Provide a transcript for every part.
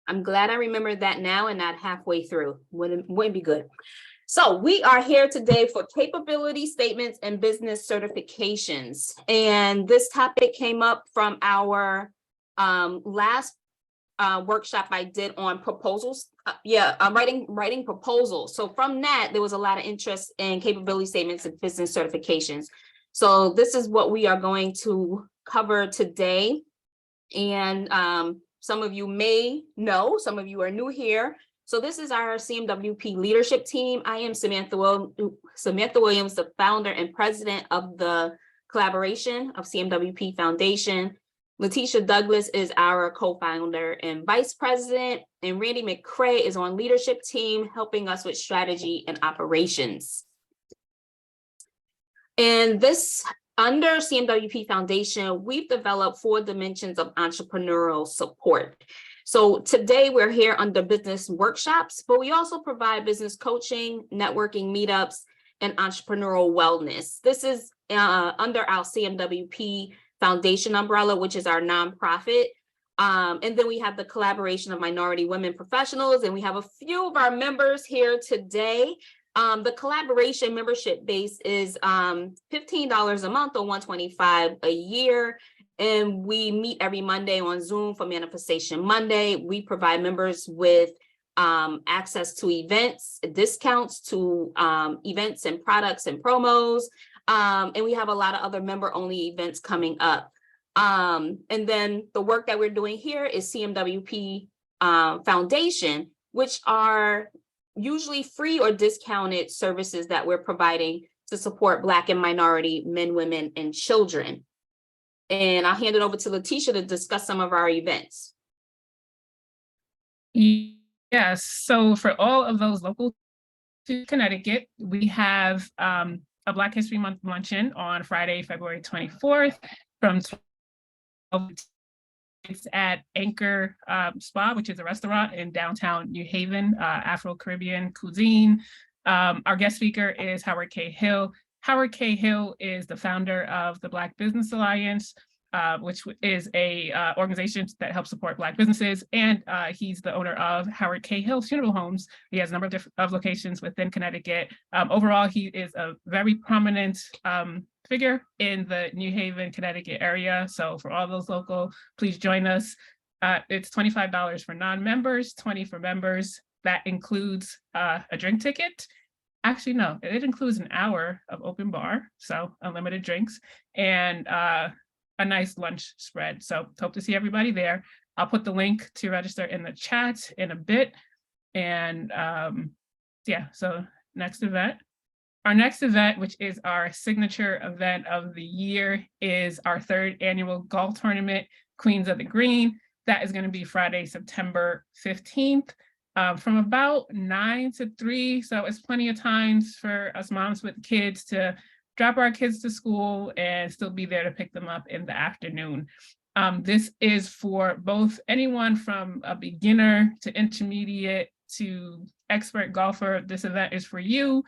I'm glad I remembered that now and not halfway through. Wouldn't be good. So we are here today for capability statements and business certifications. And this topic came up from our last workshop I did on proposals. Writing proposals. So from that, there was a lot of interest in capability statements and business certifications. So this is what we are going to cover today. And some of you may know, some of you are new here. So this is our CMWP leadership team. I am Samantha Williams, the founder and president of the collaboration of CMWP Foundation. Letitia Douglas is our co-founder and vice president, and Randy McCrae is on leadership team, helping us with strategy and operations. And this, under CMWP Foundation, we've developed 4 dimensions of entrepreneurial support. So today we're here under business workshops, but we also provide business coaching, networking meetups, and entrepreneurial wellness. This is under our CMWP Foundation umbrella, which is our nonprofit. And then we have the collaboration of minority women professionals, and we have a few of our members here today. The collaboration membership base is $15 a month or $125 a year. And we meet every Monday on Zoom for Manifestation Monday. We provide members with access to events, discounts to events and products and promos. And we have a lot of other member-only events coming up. And then the work that we're doing here is CMWP Foundation, which are usually free or discounted services that we're providing to support Black and minority men, women, and children. And I'll hand it over to Letitia to discuss some of our events. Yes, so for all of those local to Connecticut, we have a Black History Month luncheon on Friday, February 24th from 12 at Anchor Spa, which is a restaurant in downtown New Haven, Afro-Caribbean cuisine. Our guest speaker is Howard K. Hill. Howard K. Hill is the founder of the Black Business Alliance, which is a organization that helps support Black businesses, and he's the owner of Howard K. Hill Funeral Homes. He has a number of locations within Connecticut. Overall, he is a very prominent figure in the New Haven, Connecticut area. So for all those local, please join us. It's $25 for non-members, $20 for members. That includes a drink ticket. Actually, no, it includes an hour of open bar, so unlimited drinks, and a nice lunch spread. So hope to see everybody there. I'll put the link to register in the chat in a bit. And yeah, so next event. Our next event, which is our signature event of the year, is our 3rd annual golf tournament, Queens of the Green. That is going to be Friday, September 15th. From about 9 to 3, so it's plenty of times for us moms with kids to drop our kids to school and still be there to pick them up in the afternoon. This is for both anyone from a beginner to intermediate to expert golfer. This event is for you.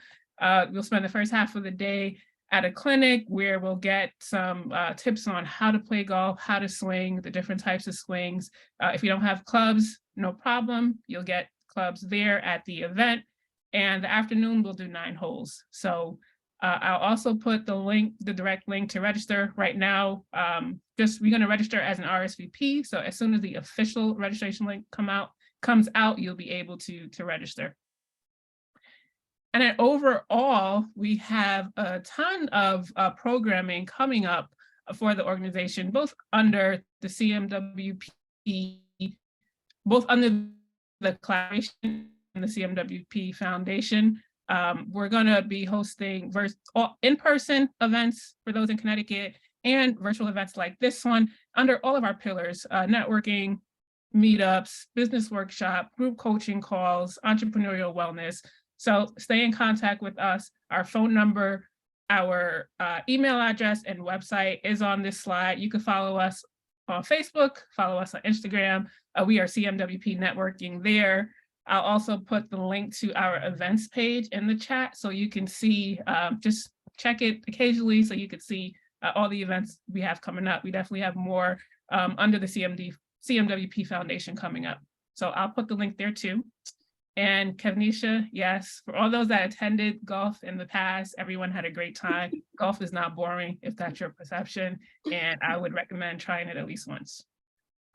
You'll spend the first half of the day at a clinic where we'll get some tips on how to play golf, how to swing, the different types of swings. If you don't have clubs, no problem. You'll get clubs there at the event. And the afternoon, we'll do 9 holes. So I'll also put the direct link to register right now. We're going to register as an RSVP. So as soon as the official registration link comes out, you'll be able to register. And then overall, we have a ton of programming coming up for the organization, both under the CMWP, both under the collaboration and the CMWP Foundation. We're going to be hosting in-person events for those in Connecticut and virtual events like this one under all of our pillars: networking, meetups, business workshop, group coaching calls, entrepreneurial wellness. So stay in contact with us. Our phone number, our email address, and website is on this slide. You can follow us on Facebook, follow us on Instagram. We are CMWP Networking there. I'll also put the link to our events page in the chat so you can see, just check it occasionally so you can see all the events we have coming up. We definitely have more under the CMWP Foundation coming up. So I'll put the link there too. And Kevnisha, yes, for all those that attended golf in the past, everyone had a great time. Golf is not boring if that's your perception, and I would recommend trying it at least once.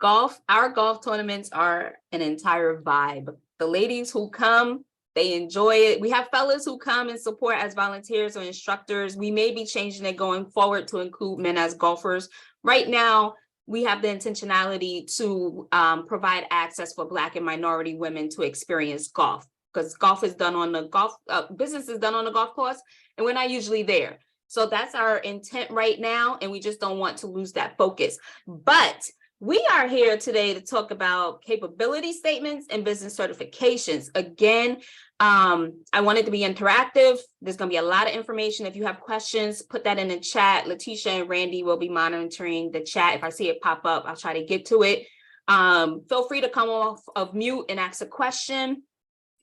Our golf tournaments are an entire vibe. The ladies who come, they enjoy it. We have fellas who come and support as volunteers or instructors. We may be changing it going forward to include men as golfers. Right now, we have the intentionality to provide access for Black and minority women to experience golf, because golf is done on the golf, business is done on the golf course, and we're not usually there. So that's our intent right now, and we just don't want to lose that focus. But we are here today to talk about capability statements and business certifications. Again, I want it to be interactive. There's going to be a lot of information. If you have questions, put that in the chat. Letitia and Randy will be monitoring the chat. If I see it pop up, I'll try to get to it. Feel free to come off of mute and ask a question.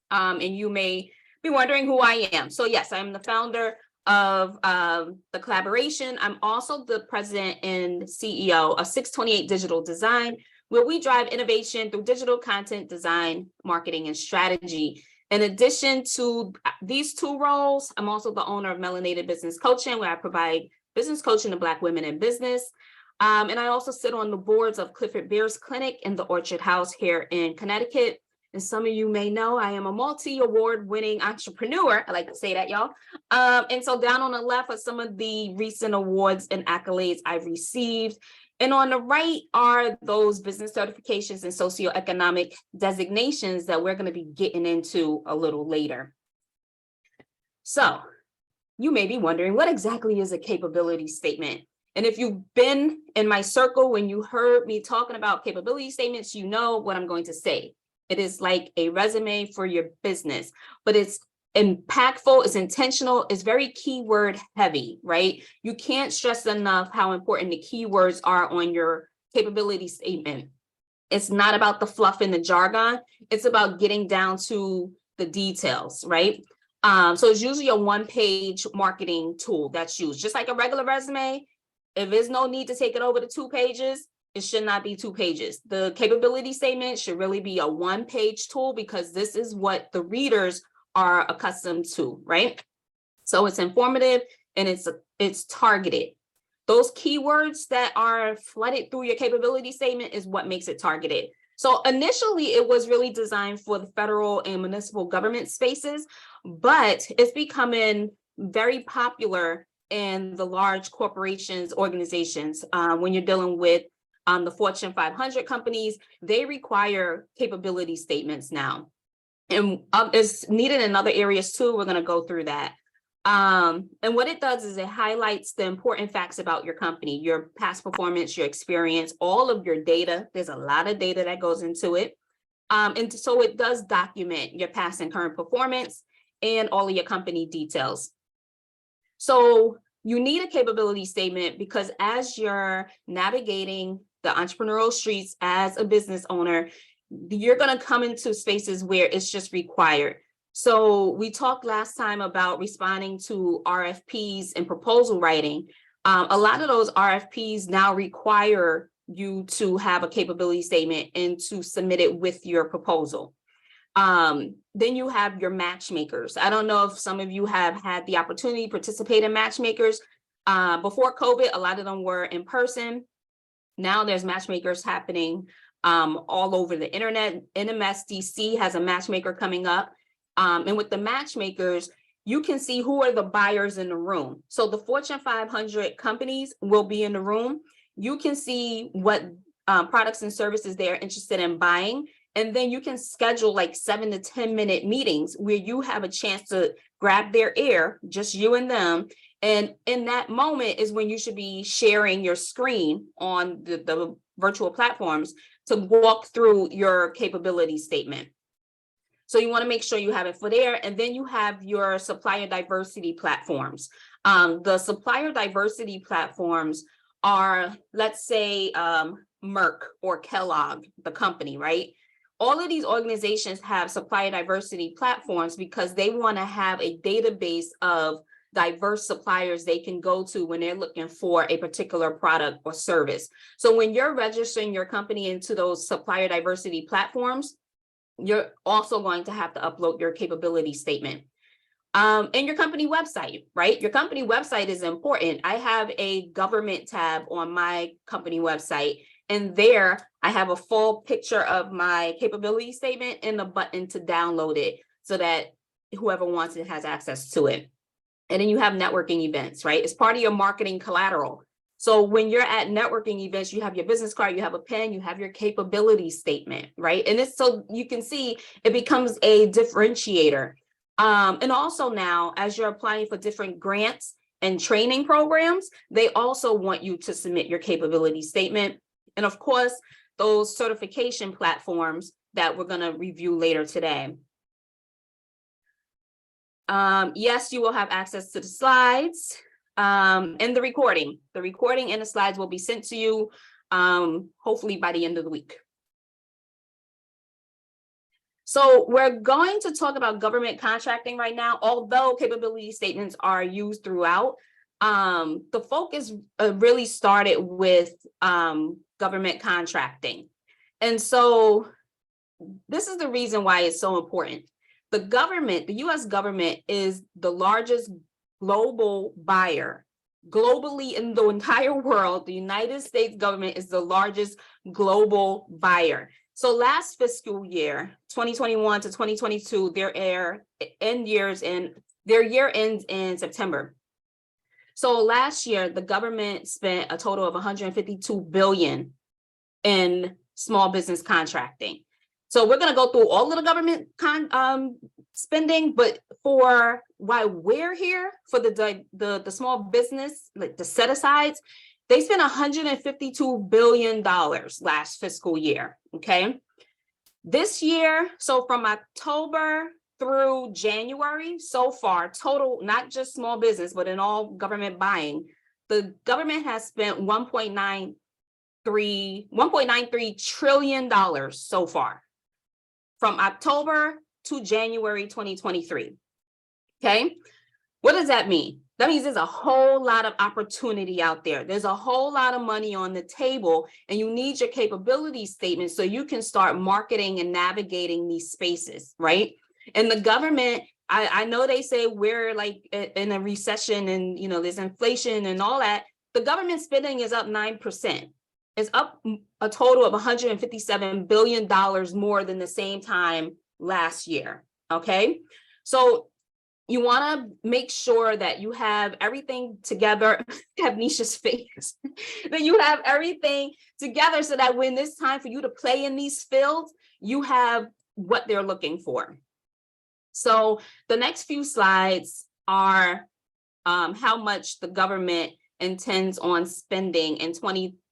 And you may be wondering who I am. So yes, I'm the founder of the collaboration. I'm also the president and CEO of 628 Digital Design, where we drive innovation through digital content design, marketing, and strategy. In addition to these two roles, I'm also the owner of Melanated Business Coaching, where I provide business coaching to Black women in business. And I also sit on the boards of Clifford Beers Clinic in the Orchard House here in Connecticut. And some of you may know I am a multi-award winning entrepreneur. I like to say that, y'all. And so down on the left are some of the recent awards and accolades I've received. And on the right are those business certifications and socioeconomic designations that we're going to be getting into a little later. So you may be wondering, what exactly is a capability statement? And if you've been in my circle, when you heard me talking about capability statements, you know what I'm going to say. It is like a resume for your business, but it's impactful, it's intentional, it's very keyword heavy, right? You can't stress enough how important the keywords are on your capability statement. It's not about the fluff and the jargon. It's about getting down to the details, right? So it's usually a one-page marketing tool that's used, just like a regular resume. If there's no need to take it over to 2 pages, it should not be 2 pages. The capability statement should really be a one-page tool, because this is what the readers are accustomed to, right? So it's informative and it's targeted. Those keywords that are flooded through your capability statement is what makes it targeted. So initially it was really designed for the federal and municipal government spaces, but it's becoming very popular in the large corporations, organizations. When you're dealing with the Fortune 500 companies, they require capability statements now. And it's needed in other areas too. We're going to go through that. And what it does is it highlights the important facts about your company, your past performance, your experience, all of your data. There's a lot of data that goes into it. And so it does document your past and current performance and all of your company details. So you need a capability statement because as you're navigating the entrepreneurial streets as a business owner, you're going to come into spaces where it's just required. So we talked last time about responding to RFPs and proposal writing. A lot of those RFPs now require you to have a capability statement and to submit it with your proposal. Then you have your matchmakers. I don't know if some of you have had the opportunity to participate in matchmakers. Before COVID, a lot of them were in person. Now there's matchmakers happening all over the internet. NMSDC has a matchmaker coming up. And with the matchmakers, you can see who are the buyers in the room. So the Fortune 500 companies will be in the room. You can see what products and services they're interested in buying. And then you can schedule like 7 to 10 minute meetings where you have a chance to grab their ear, just you and them. And in that moment is when you should be sharing your screen on the virtual platforms to walk through your capability statement. So you want to make sure you have it for there. And then you have your supplier diversity platforms. The supplier diversity platforms are, let's say, Merck or Kellogg, the company, right? All of these organizations have supplier diversity platforms because they want to have a database of diverse suppliers they can go to when they're looking for a particular product or service. So when you're registering your company into those supplier diversity platforms, you're also going to have to upload your capability statement. And your company website, right? Your company website is important. I have a government tab on my company website, and there I have a full picture of my capability statement and a button to download it so that whoever wants it has access to it. And then you have networking events, right? It's part of your marketing collateral. So when you're at networking events, you have your business card, you have a pen, you have your capability statement, right? And it's so you can see it becomes a differentiator. And also now, as you're applying for different grants and training programs, they also want you to submit your capability statement. And of course, those certification platforms that we're going to review later today. Yes, you will have access to the slides and the recording. The recording and the slides will be sent to you hopefully by the end of the week. So we're going to talk about government contracting right now. Although capability statements are used throughout, the focus really started with government contracting. And so this is the reason why it's so important. The government, the US government, is the largest global buyer. Globally in the entire world, the United States government is the largest global buyer. So last fiscal year, 2021 to 2022, their year ends in September. So last year, the government spent a total of $152 billion in small business contracting. So we're going to go through all of the government spending, but for why we're here for the small business, like the set asides, they spent $152 billion last fiscal year. Okay. This year, so from October through January, so far, total, not just small business, but in all government buying, the government has spent $1.93 trillion so far from October to January 2023. Okay. What does that mean? That means there's a whole lot of opportunity out there. There's a whole lot of money on the table, and you need your capability statement so you can start marketing and navigating these spaces, right? And the government, I know they say we're like in a recession and, you know, there's inflation and all that. The government spending is up 9%. It's up a total of $157 billion more than the same time last year, okay? So you want to make sure that you have everything together, have Nisha's face, that you have everything together so that when it's time for you to play in these fields, you have what they're looking for. So the next few slides are how much the government intends on spending in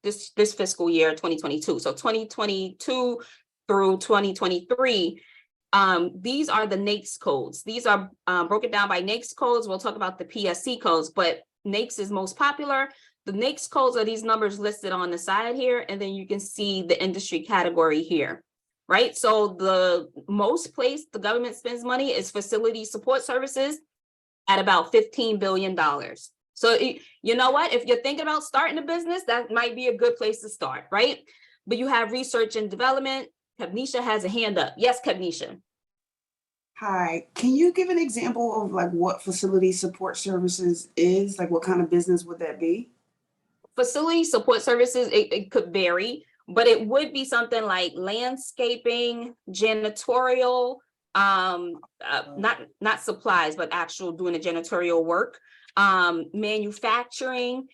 this fiscal year, 2022. So 2022 through 2023. These are the NAICS codes. These are broken down by NAICS codes. We'll talk about the PSC codes, but NAICS is most popular. The NAICS codes are these numbers listed on the side here, and then you can see the industry category here, right? So the most place the government spends money is facility support services at about $15 billion. So you know what? If you're thinking about starting a business, that might be a good place to start, right? But you have research and development. Kevnisha has a hand up. Yes, Kevnisha. Hi, can you give an example of like what facility support services is? Like what kind of business would that be? Facility support services, it could vary, but it would be something like landscaping, janitorial, not supplies, but actual doing the janitorial work, manufacturing,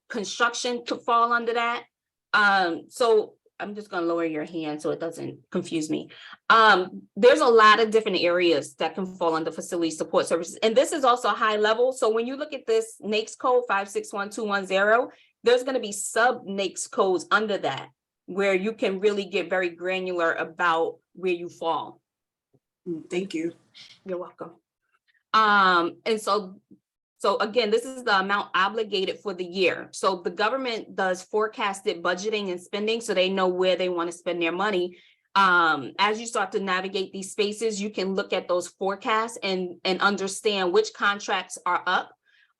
construction could fall under that. So I'm just going to lower your hand so it doesn't confuse me. There's a lot of different areas that can fall under facility support services. And this is also high level. So when you look at this NAICS code 561210, there's going to be sub NAICS codes under that where you can really get very granular about where you fall. Thank you. You're welcome. And so again, this is the amount obligated for the year. So the government does forecasted budgeting and spending so they know where they want to spend their money. As you start to navigate these spaces, you can look at those forecasts and understand which contracts are up,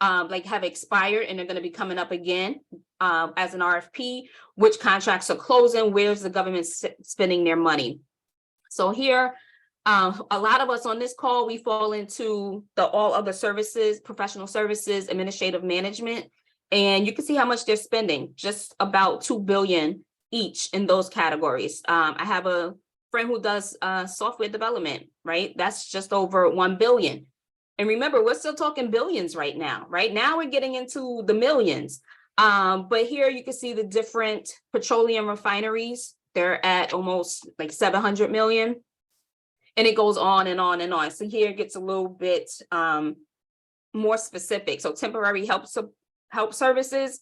like have expired and they're going to be coming up again as an RFP, which contracts are closing, where's the government spending their money. So here, a lot of us on this call, we fall into the all other services, professional services, administrative management, and you can see how much they're spending, just about 2 billion each in those categories. I have a friend who does software development, right? That's just over 1 billion. And remember, we're still talking billions right now. Right now, we're getting into the millions. But here you can see the different petroleum refineries. They're at almost like 700 million. And it goes on and on and on. So here it gets a little bit more specific. So temporary help services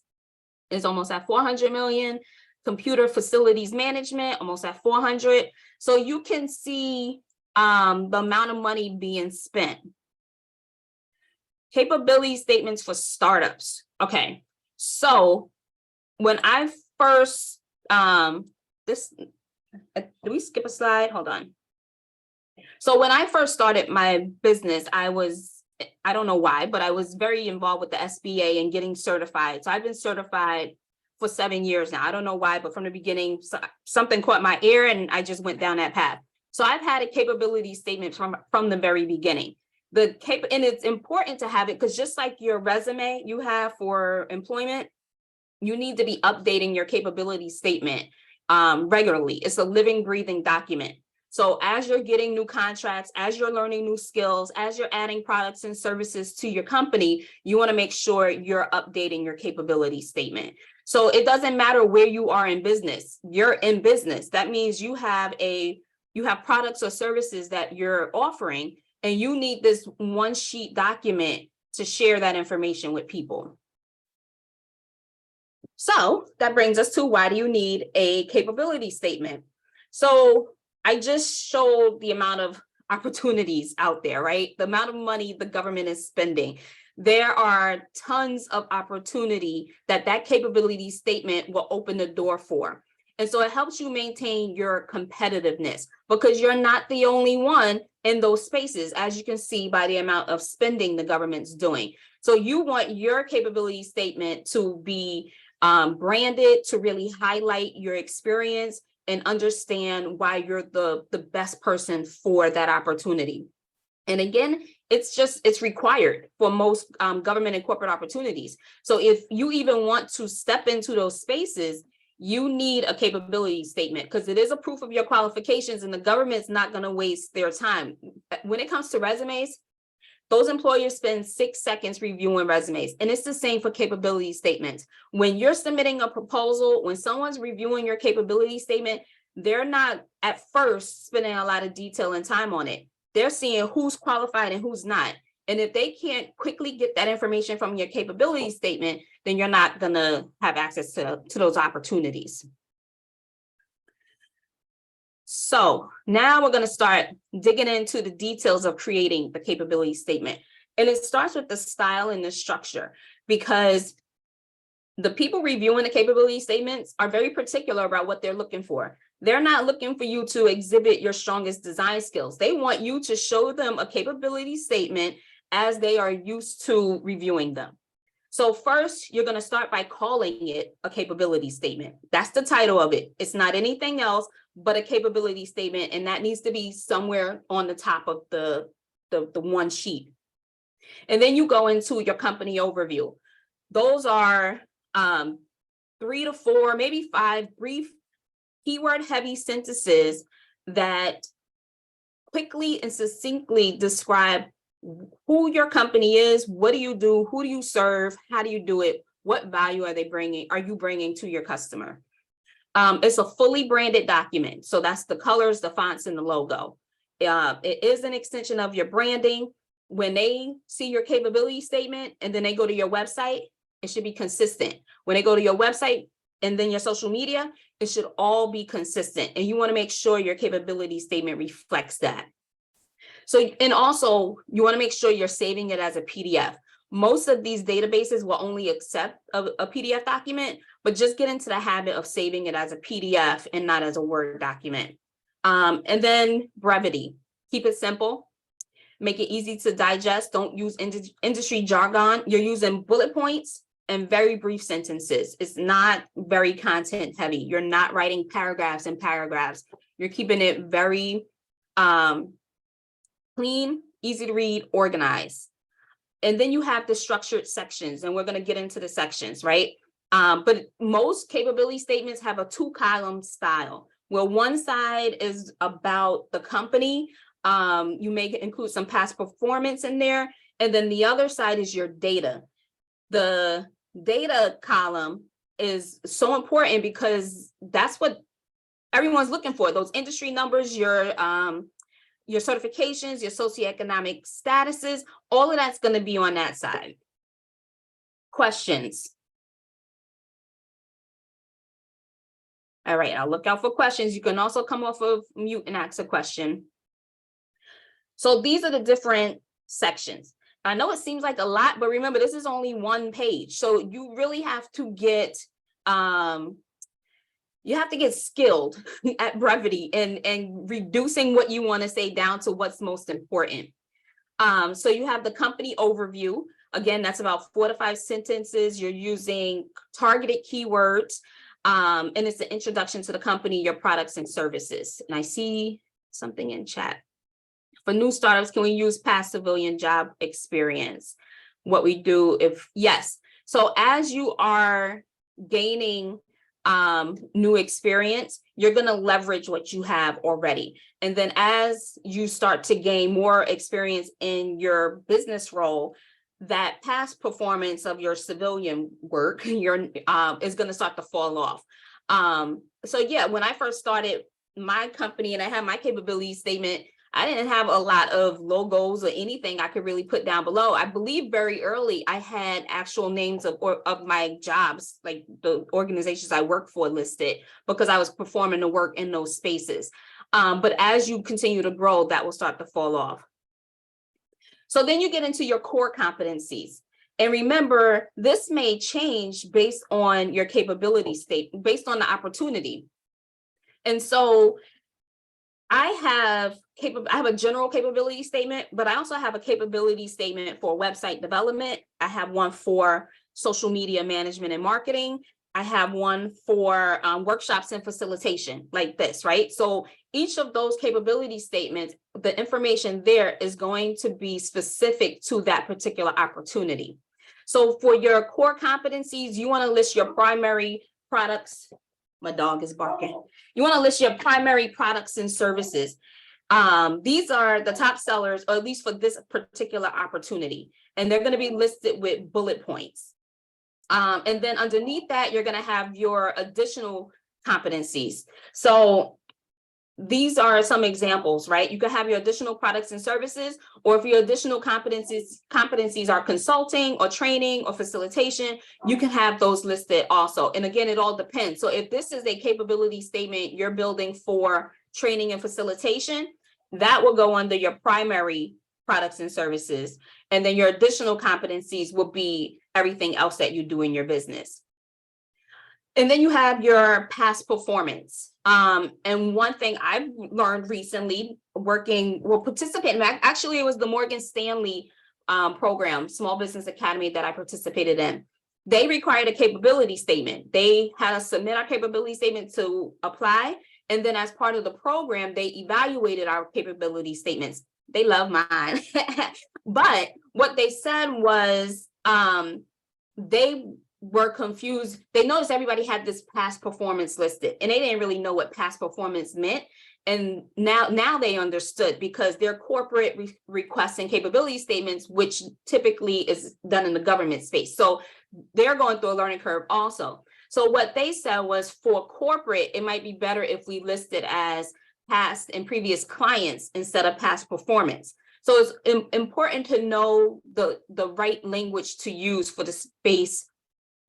is almost at 400 million. Computer facilities management, almost at 400. So you can see the amount of money being spent. Capability statements for startups. Okay, so when I first, did we skip a slide? Hold on. So when I first started my business, I don't know why, but I was very involved with the SBA and getting certified. So I've been certified for 7 years now. I don't know why, but from the beginning, something caught my ear and I just went down that path. So I've had a capability statement from the very beginning. And it's important to have it because just like your resume you have for employment, you need to be updating your capability statement regularly. It's a living, breathing document. So as you're getting new contracts, as you're learning new skills, as you're adding products and services to your company, you want to make sure you're updating your capability statement. So it doesn't matter where you are in business, you're in business. That means you have products or services that you're offering, and you need this one sheet document to share that information with people. So that brings us to, why do you need a capability statement? So I just showed the amount of opportunities out there, right? The amount of money the government is spending. There are tons of opportunity that capability statement will open the door for. And so it helps you maintain your competitiveness because you're not the only one in those spaces, as you can see by the amount of spending the government's doing. So you want your capability statement to be branded, to really highlight your experience and understand why you're the best person for that opportunity. And again, it's required for most government and corporate opportunities. So if you even want to step into those spaces, you need a capability statement because it is a proof of your qualifications and the government's not going to waste their time. When it comes to resumes, those employers spend 6 seconds reviewing resumes, and it's the same for capability statements. When you're submitting a proposal, when someone's reviewing your capability statement, they're not at first spending a lot of detail and time on it. They're seeing who's qualified and who's not. And if they can't quickly get that information from your capability statement, then you're not going to have access to those opportunities. So now we're going to start digging into the details of creating the capability statement. And it starts with the style and the structure, because the people reviewing the capability statements are very particular about what they're looking for. They're not looking for you to exhibit your strongest design skills. They want you to show them a capability statement as they are used to reviewing them. So first, you're going to start by calling it a capability statement. That's the title of it. It's not anything else but a capability statement, and that needs to be somewhere on the top of the one sheet. And then you go into your company overview. Those are 3 to 4, maybe 5 brief keyword heavy sentences that quickly and succinctly describe who your company is, what do you do, who do you serve, how do you do it, what value are you bringing to your customer. It's a fully branded document. So that's the colors, the fonts, and the logo. It is an extension of your branding. When they see your capability statement and then they go to your website, it should be consistent. When they go to your website and then your social media, it should all be consistent. And you want to make sure your capability statement reflects that. So, and also you want to make sure you're saving it as a PDF. Most of these databases will only accept a PDF document, but just get into the habit of saving it as a PDF and not as a Word document. And then brevity, keep it simple, make it easy to digest. Don't use industry jargon. You're using bullet points and very brief sentences. It's not very content heavy. You're not writing paragraphs and paragraphs. You're keeping it very Clean, easy to read, organized. And then you have the structured sections, and we're going to get into the sections, right? But most capability statements have a 2-column style, where one side is about the company. You may include some past performance in there, and then the other side is your data. The data column is so important because that's what everyone's looking for, those industry numbers, your certifications, your socioeconomic statuses, all of that's going to be on that side. Questions? All right, I'll look out for questions. You can also come off of mute and ask a question. So these are the different sections. I know it seems like a lot, but remember, this is only one page. So you really have to get skilled at brevity and reducing what you want to say down to what's most important. So you have the company overview. Again, that's about 4 to 5 sentences. You're using targeted keywords, and it's the introduction to the company, your products and services. And I see something in chat. For new startups, can we use past civilian job experience? What we do yes. So as you are gaining new experience, you're going to leverage what you have already. And then as you start to gain more experience in your business role, that past performance of your civilian work is going to start to fall off. So yeah, when I first started my company and I had my capability statement, I didn't have a lot of logos or anything I could really put down below. I believe very early I had actual names of my jobs, like the organizations I work for, listed because I was performing the work in those spaces. But as you continue to grow, that will start to fall off. So then you get into your core competencies. And remember, this may change based on your capability state, based on the opportunity. And so I have a general capability statement, but I also have a capability statement for website development. I have one for social media management and marketing. I have one for workshops and facilitation, like this, right? So each of those capability statements, the information there is going to be specific to that particular opportunity. So for your core competencies, you want to list your primary products. My dog is barking. You want to list your primary products and services. These are the top sellers, or at least for this particular opportunity. And they're going to be listed with bullet points. And then underneath that, you're going to have your additional competencies. So these are some examples, right? You can have your additional products and services, or if your additional competencies are consulting or training or facilitation, you can have those listed also. And again, it all depends. So if this is a capability statement you're building for training and facilitation, that will go under your primary products and services. And then your additional competencies will be everything else that you do in your business. And then you have your past performance. And one thing I've learned recently participating, actually it was the Morgan Stanley program, Small Business Academy, that I participated in. They required a capability statement. They had us submit our capability statement to apply. And then as part of the program, they evaluated our capability statements. They love mine. But what they said was they were confused. They noticed everybody had this past performance listed, and they didn't really know what past performance meant. And now they understood, because they're corporate requests and capability statements, which typically is done in the government space. So they're going through a learning curve also. So what they said was, for corporate, it might be better if we list it as past and previous clients instead of past performance. So it's important to know the right language to use for the space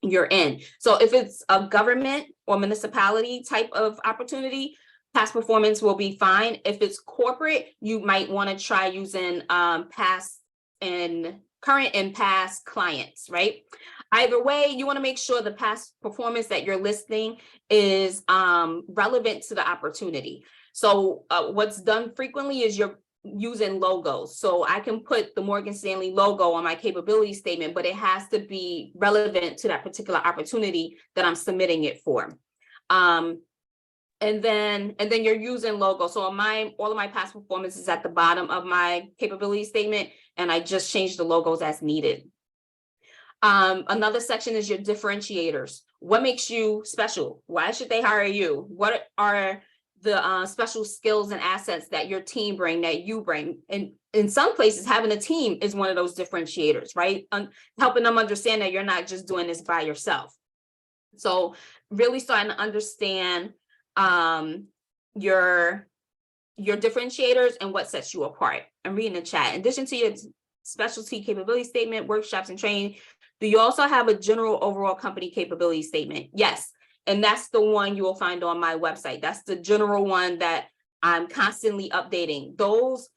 you're in. So if it's a government or municipality type of opportunity, past performance will be fine. If it's corporate, you might want to try using past and current and past clients, right? Either way, you want to make sure the past performance that you're listing is relevant to the opportunity. So what's done frequently is you're using logos. So I can put the Morgan Stanley logo on my capability statement, but it has to be relevant to that particular opportunity that I'm submitting it for. And then you're using logo. So on all of my past performance is at the bottom of my capability statement, and I just changed the logos as needed. Another section is your differentiators. What makes you special? Why should they hire you? What are the special skills and assets that your team bring, that you bring? And in some places, having a team is one of those differentiators, right? Helping them understand that you're not just doing this by yourself. So really starting to understand your differentiators and what sets you apart. And reading the chat. In addition to your specialty capability statement, workshops, and training, do you also have a general overall company capability statement? Yes. And that's the one you will find on my website. That's the general one that I'm constantly updating. Those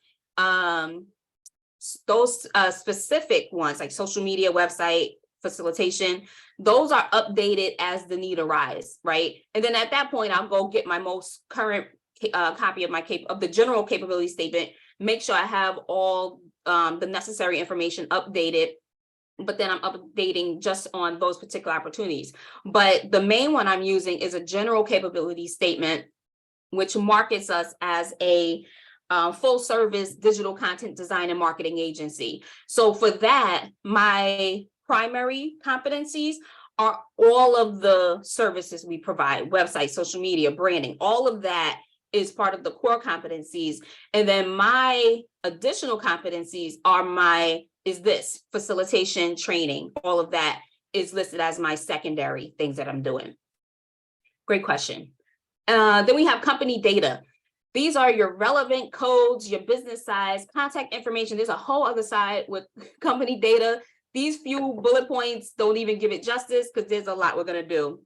specific ones, like social media, website, facilitation, those are updated as the need arise, right? And then at that point, I'll go get my most current copy of the general capability statement, make sure I have all the necessary information updated, but then I'm updating just on those particular opportunities. But the main one I'm using is a general capability statement, which markets us as a full service digital content design and marketing agency. So for that, my primary competencies are all of the services we provide: website, social media, branding, all of that is part of the core competencies. And then my additional competencies is this facilitation, training, all of that is listed as my secondary things that I'm doing. Great question. Then we have company data. These are your relevant codes, your business size, contact information. There's a whole other side with company data. These few bullet points don't even give it justice because there's a lot we're going to do.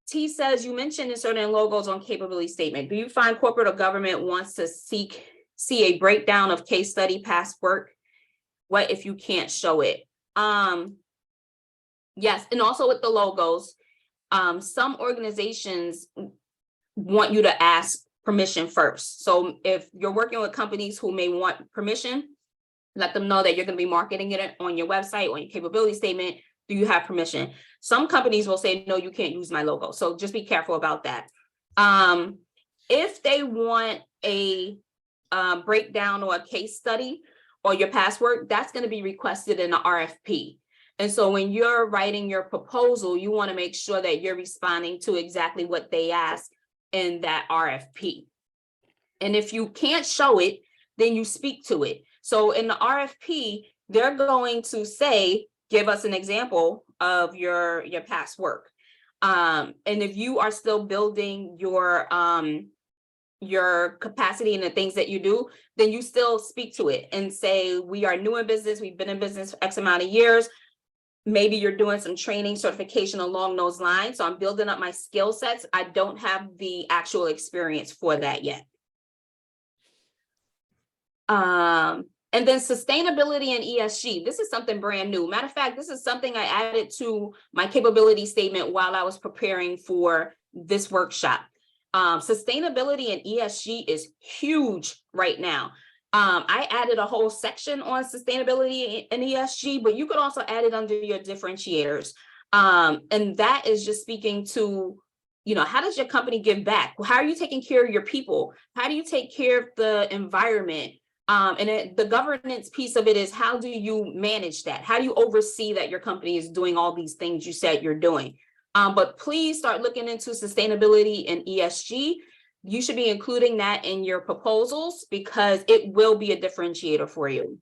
T says, you mentioned inserting logos on capability statement. Do you find corporate or government wants to see a breakdown of case study past work? What if you can't show it? Yes, and also with the logos, some organizations want you to ask permission first. So if you're working with companies who may want permission, let them know that you're going to be marketing it on your website, on your capability statement. Do you have permission? Some companies will say, no, you can't use my logo. So just be careful about that. If they want a breakdown or a case study or your past work, that's going to be requested in the RFP. And so when you're writing your proposal, you want to make sure that you're responding to exactly what they ask in that RFP. And if you can't show it, then you speak to it. So in the RFP, they're going to say, give us an example of your past work. And if you are still building your capacity and the things that you do, then you still speak to it and say, we are new in business. We've been in business for X amount of years. Maybe you're doing some training, certification along those lines. So I'm building up my skill sets. I don't have the actual experience for that yet. And then sustainability and ESG. This is something brand new. Matter of fact, this is something I added to my capability statement while I was preparing for this workshop. Sustainability and ESG is huge right now. I added a whole section on sustainability and ESG, but you could also add it under your differentiators. And that is just speaking to, how does your company give back? How are you taking care of your people? How do you take care of the environment? And the governance piece of it is, how do you manage that? How do you oversee that your company is doing all these things you said you're doing? But please start looking into sustainability and ESG. You should be including that in your proposals because it will be a differentiator for you.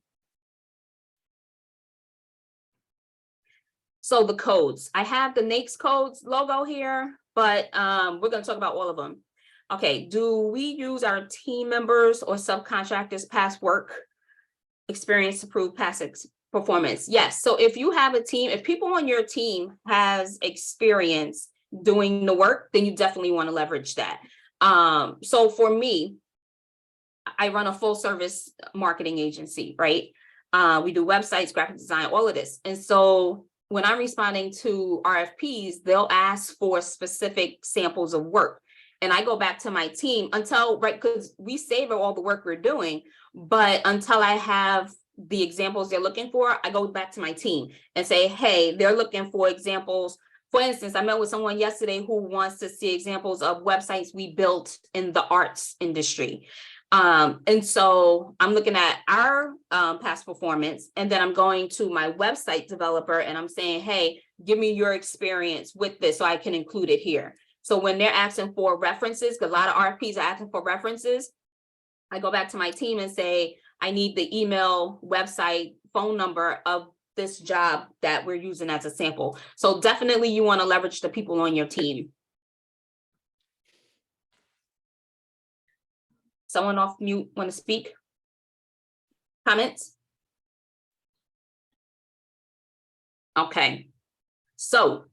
So the codes, I have the NAICS codes logo here, but we're going to talk about all of them. Okay, do we use our team members or subcontractors' past work experience to prove past performance? Yes. So if you have a team, if people on your team has experience doing the work, then you definitely want to leverage that. So for me, I run a full service marketing agency, right? We do websites, graphic design, all of this. And so when I'm responding to RFPs, they'll ask for specific samples of work. And I go back to my team because we savor all the work we're doing, but until I have the examples they're looking for, I go back to my team and say, hey, they're looking for examples For instance, I met with someone yesterday who wants to see examples of websites we built in the arts industry. And so I'm looking at our past performance, and then I'm going to my website developer and I'm saying, hey, give me your experience with this so I can include it here. So when they're asking for references, because a lot of RFPs are asking for references, I go back to my team and say, I need the email, website, phone number of this job that we're using as a sample. So definitely you want to leverage the people on your team. Someone off mute want to speak? Comments? Okay. So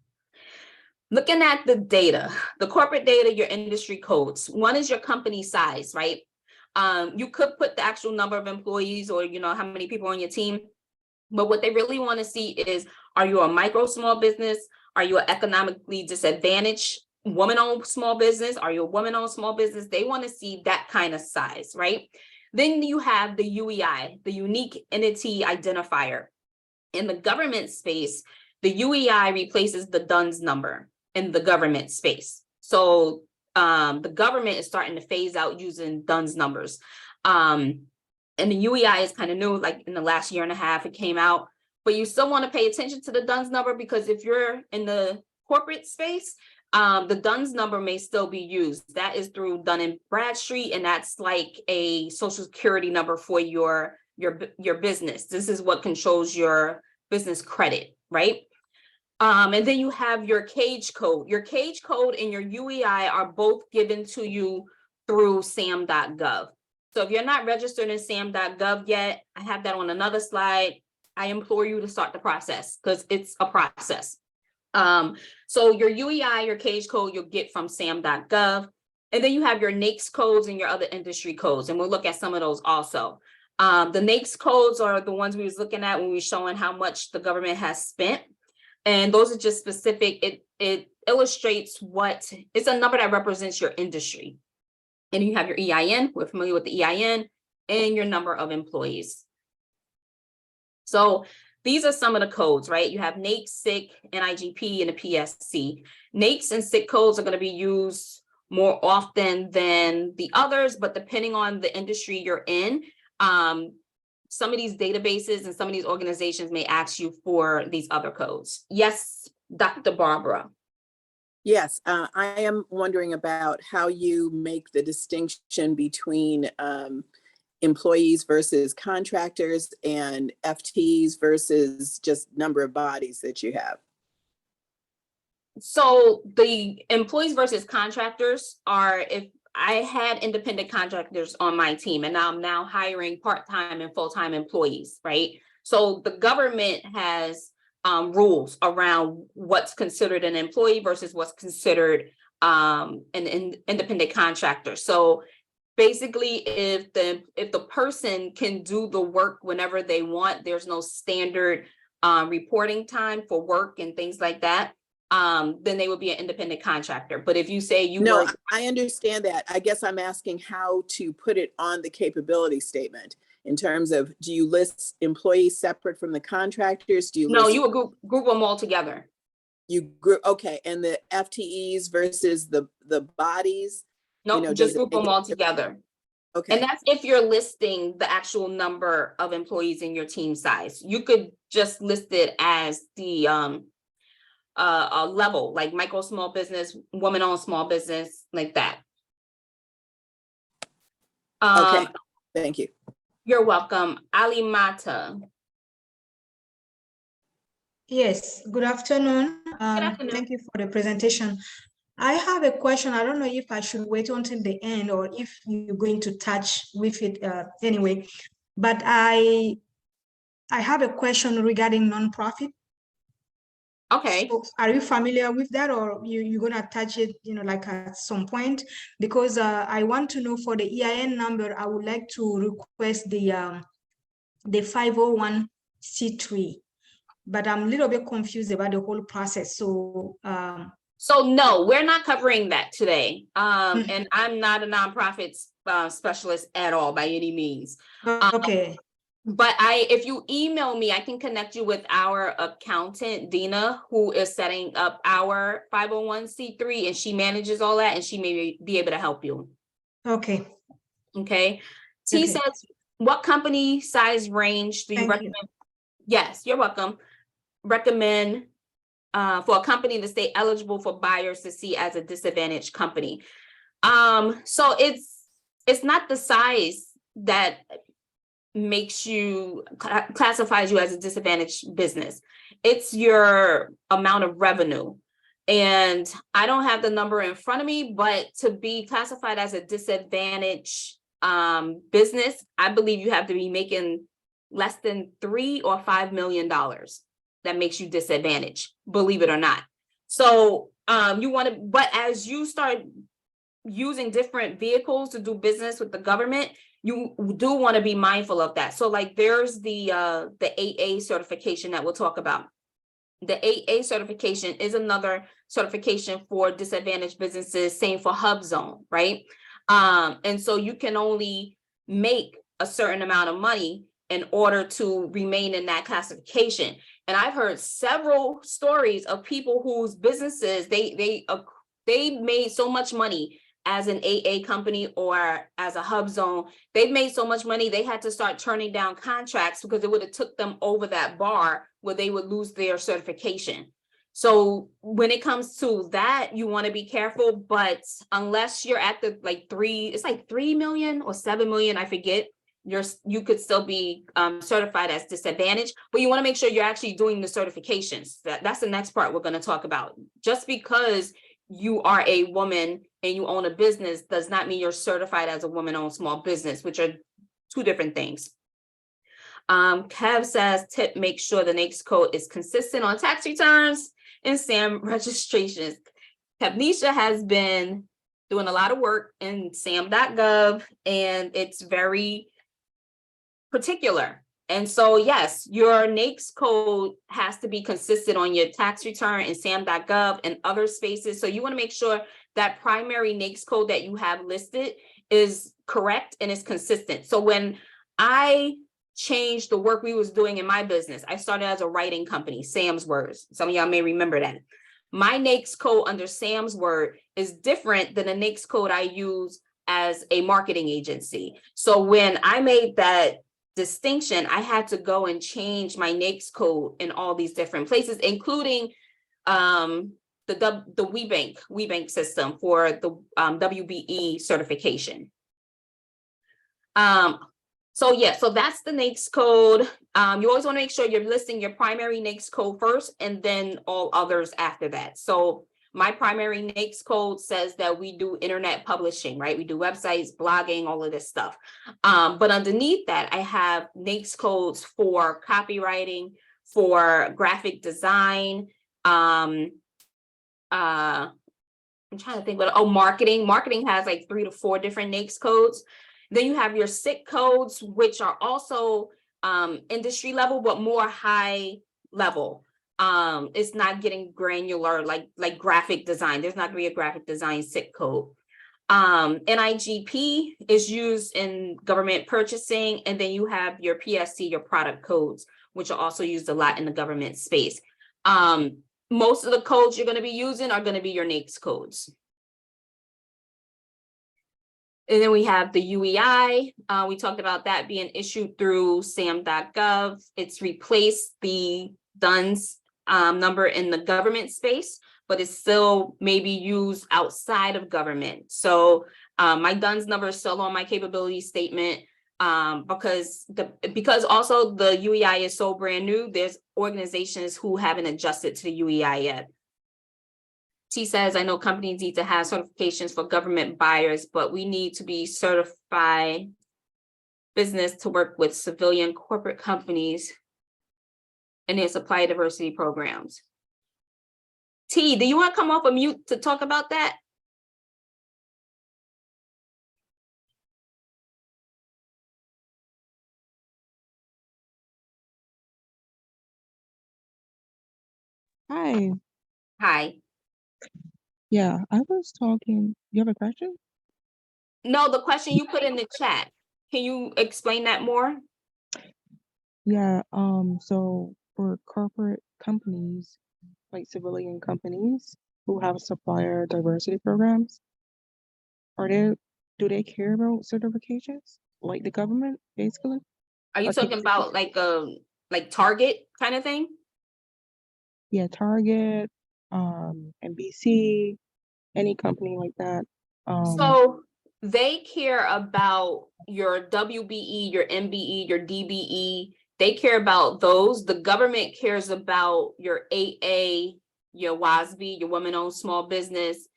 looking at the data, the corporate data, your industry codes, one is your company size, right? You could put the actual number of employees or, how many people on your team. But what they really want to see is, are you a micro small business? Are you an economically disadvantaged woman-owned small business? Are you a woman-owned small business? They want to see that kind of size, right? Then you have the UEI, the unique entity identifier. In the government space, the UEI replaces the DUNS number in the government space. So the government is starting to phase out using DUNS numbers. And the UEI is kind of new, like in the last year and a half, it came out, but you still want to pay attention to the DUNS number, because if you're in the corporate space, the DUNS number may still be used. That is through Dun & Bradstreet, and that's like a social security number for your business. This is what controls your business credit, right? And then you have your cage code. Your cage code and your UEI are both given to you through sam.gov. So if you're not registered in sam.gov yet, I have that on another slide. I implore you to start the process because it's a process. So your UEI, your cage code, you'll get from sam.gov. And then you have your NAICS codes and your other industry codes. And we'll look at some of those also. The NAICS codes are the ones we was looking at when we were showing how much the government has spent. And those are just specific. It illustrates it's a number that represents your industry. And you have your EIN, we're familiar with the EIN, and your number of employees. So these are some of the codes, right? You have NAICS, SIC, NIGP, and the PSC. NAICS and SIC codes are going to be used more often than the others, but depending on the industry you're in, some of these databases and some of these organizations may ask you for these other codes. Yes, Dr. Barbara. Yes, I am wondering about how you make the distinction between employees versus contractors and FTEs versus just number of bodies that you have. So the employees versus contractors are, if I had independent contractors on my team and I'm now hiring part-time and full-time employees, right? So the government has rules around what's considered an employee versus what's considered an independent contractor. So basically, if the person can do the work whenever they want, there's no standard reporting time for work and things like that, then they would be an independent contractor. But if you say No, I understand that. I guess I'm asking how to put it on the capability statement. In terms of, do you list employees separate from the contractors? Do you No, you would group them all together. You group, okay, and the FTEs versus the bodies? No, just group them all together. Okay. And that's if you're listing the actual number of employees in your team size. You could just list it as the level, like micro small business, woman-owned small business, like that. Okay, thank you. You're welcome. Ali Mata. Yes, good afternoon. Good afternoon. Thank you for the presentation. I have a question. I don't know if I should wait until the end or if you're going to touch with it anyway, but I have a question regarding nonprofit. Okay. So are you familiar with that, or you're gonna touch it, like at some point? Because I want to know for the EIN number, I would like to request the 501c3, but I'm a little bit confused about the whole process. So no, we're not covering that today. And I'm not a nonprofit specialist at all by any means. Okay. But if you email me, I can connect you with our accountant, Dina, who is setting up our 501c3, and she manages all that, and she may be able to help you. Okay, Okay. T Okay. says, what company size range do you Thank you. recommend? Yes, you're welcome. Recommend for a company to stay eligible for buyers to see as a disadvantaged company. So it's not the size that makes you classifies you as a disadvantaged business. It's your amount of revenue. And I don't have the number in front of me, but to be classified as a disadvantaged business, I believe you have to be making less than $3 or $5 million. That makes you disadvantaged, believe it or not. So you want to, but as you start using different vehicles to do business with the government, you do want to be mindful of that. So like there's the AA certification that we'll talk about. The AA certification is another certification for disadvantaged businesses, same for HubZone, right? And so you can only make a certain amount of money in order to remain in that classification. And I've heard several stories of people whose businesses, they made so much money as an AA company or as a HubZone. They've made so much money, they had to start turning down contracts because it would have took them over that bar where they would lose their certification. So when it comes to that, you want to be careful, but unless you're at the it's like 3 million or 7 million, I forget, you could still be certified as disadvantaged, but you want to make sure you're actually doing the certifications. That's the next part we're going to talk about. Just because you are a woman and you own a business does not mean you're certified as a woman-owned small business, which are two different things. Kev says, tip, make sure the NAICS code is consistent on tax returns and SAM registrations. Kevnisha has been doing a lot of work in SAM.gov, and it's very particular. And so, yes, your NAICS code has to be consistent on your tax return and SAM.gov and other spaces. So you want to make sure that primary NAICS code that you have listed is correct and is consistent. So when I changed the work we was doing in my business, I started as a writing company, Sam's Words. Some of y'all may remember that. My NAICS code under Sam's Word is different than the NAICS code I use as a marketing agency. So when I made that distinction, I had to go and change my NAICS code in all these different places, including the WeBank system for the WBE certification. So yeah, so that's the NAICS code. You always want to make sure you're listing your primary NAICS code first and then all others after that. So my primary NAICS code says that we do internet publishing, right? We do websites, blogging, all of this stuff. But underneath that, I have NAICS codes for copywriting, for graphic design. I'm trying to think what, marketing. Marketing has like 3 to 4 different NAICS codes. Then you have your SIC codes, which are also industry level, but more high level. It's not getting granular like graphic design. There's not going to be a graphic design SIC code. NIGP is used in government purchasing, and then you have your PSC, your product codes, which are also used a lot in the government space. Most of the codes you're going to be using are going to be your NAICS codes. And then we have the UEI. We talked about that being issued through SAM.gov. It's replaced the DUNS number in the government space, but it's still maybe used outside of government. So my DUNS number is still on my capability statement because also the UEI is so brand new. There's organizations who haven't adjusted to the UEI yet. T says, I know companies need to have certifications for government buyers, but we need to be certified business to work with civilian corporate companies and their supply diversity programs. T, do you want to come off of mute to talk about that? Hi. Hi. Yeah, I was talking. You have a question? No, the question you put in the chat. Can you explain that more? Yeah, so for corporate companies, like civilian companies who have supplier diversity programs, are they do they care about certifications? Like the government, basically? Are you Or can talking about like Target kind of thing? yeah, Target, NBC, any company like that. So they care about your WBE, your MBE, your DBE. They care about those. The government cares about your AA, your WASB, your women-owned small business,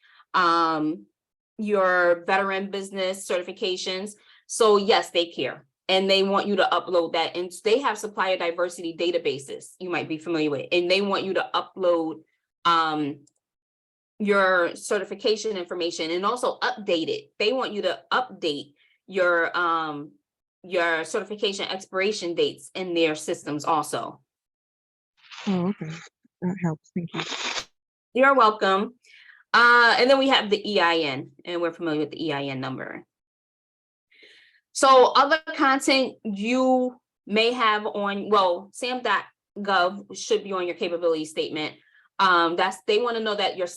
your veteran business certifications. So yes, they care. And they want you to upload that. And they have supplier diversity databases you might be familiar with. And they want you to upload your certification information and also update it. They want you to update your certification expiration dates in their systems also. Oh, okay. That helps. Thank you. You're welcome. And then we have the EIN, and we're familiar with the EIN number. So other content you may have on, well, sam.gov should be on your capability statement. They want to know that you're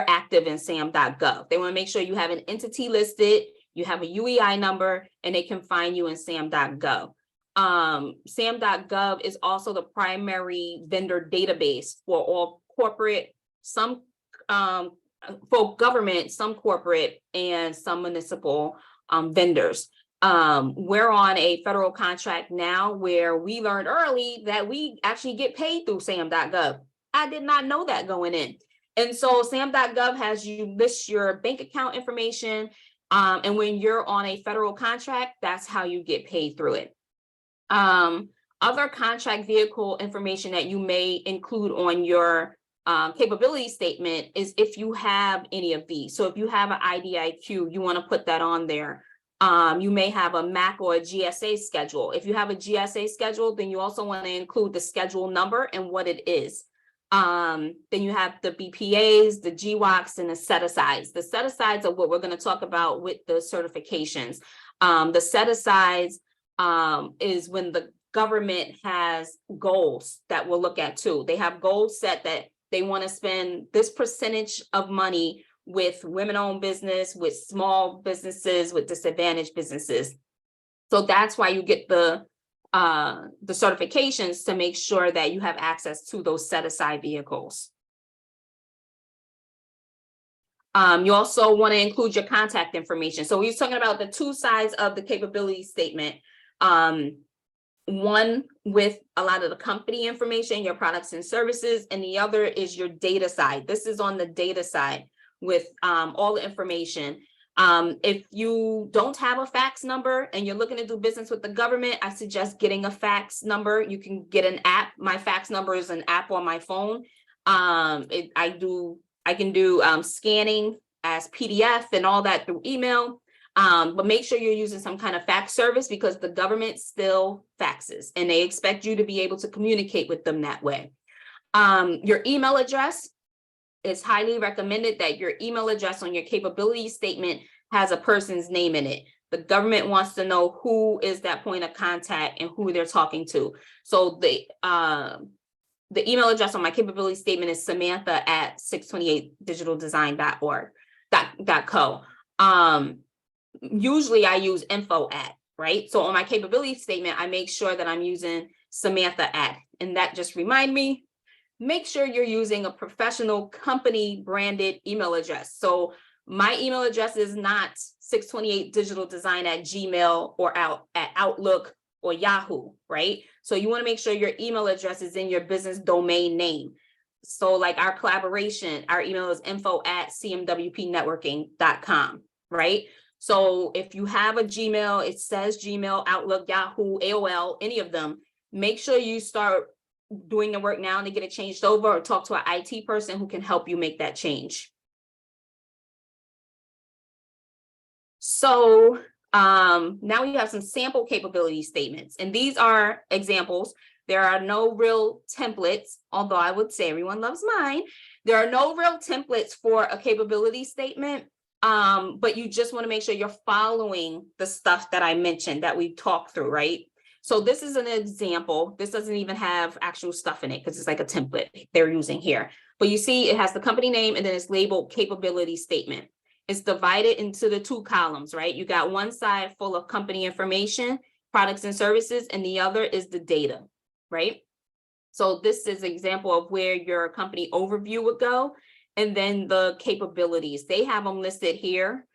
active in sam.gov. They want to make sure you have an entity listed, you have a UEI number, and they can find you in sam.gov. Sam.gov is also the primary vendor database for all corporate, some for government, some corporate, and some municipal vendors. We're on a federal contract now where we learned early that we actually get paid through sam.gov. I did not know that going in. And so sam.gov has you list your bank account information. And when you're on a federal contract, that's how you get paid through it. Other contract vehicle information that you may include on your capability statement is if you have any of these. So if you have an IDIQ, you want to put that on there. You may have a MAC or a GSA schedule. If you have a GSA schedule, then you also want to include the schedule number and what it is. Then you have the BPAs, the GWACs, and the set-asides. The set-asides are what we're going to talk about with the certifications. The set-asides is when the government has goals that we'll look at too. They have goals set that they want to spend this percentage of money with women-owned business, with small businesses, with disadvantaged businesses. So that's why you get the certifications, to make sure that you have access to those set-aside vehicles. You also want to include your contact information. So we're talking about the two sides of the capability statement. One with a lot of the company information, your products and services, and the other is your data side. This is on the data side with all the information. If you don't have a fax number and you're looking to do business with the government, I suggest getting a fax number. You can get an app. My fax number is an app on my phone. I can do scanning as PDF and all that through email. But make sure you're using some kind of fax service, because the government still faxes and they expect you to be able to communicate with them that way. Your email address, it's highly recommended that your email address on your capability statement has a person's name in it. The government wants to know who is that point of contact and who they're talking to. So the email address on my capability statement is samantha@628digitaldesign.org.co. Usually I use info@, right? So on my capability statement, I make sure that I'm using Samantha@, and that just remind me, make sure you're using a professional company branded email address. So my email address is not 628digitaldesign@gmail or at Outlook or Yahoo, right? So you want to make sure your email address is in your business domain name. So like our collaboration, our email is info@cmwpnetworking.com, right? So if you have a Gmail, it says Gmail, Outlook, Yahoo, AOL, any of them, make sure you start doing the work now to get it changed over, or talk to an IT person who can help you make that change. So now we have some sample capability statements, and these are examples. There are no real templates, although I would say everyone loves mine. There are no real templates for a capability statement, but you just want to make sure you're following the stuff that I mentioned that we talked through, right? So this is an example. This doesn't even have actual stuff in it because it's like a template they're using here. But you see it has the company name and then it's labeled capability statement. It's divided into the 2 columns, right? You got one side full of company information, products and services, and the other is the data, right? So this is an example of where your company overview would go. And then the capabilities, they have them listed here.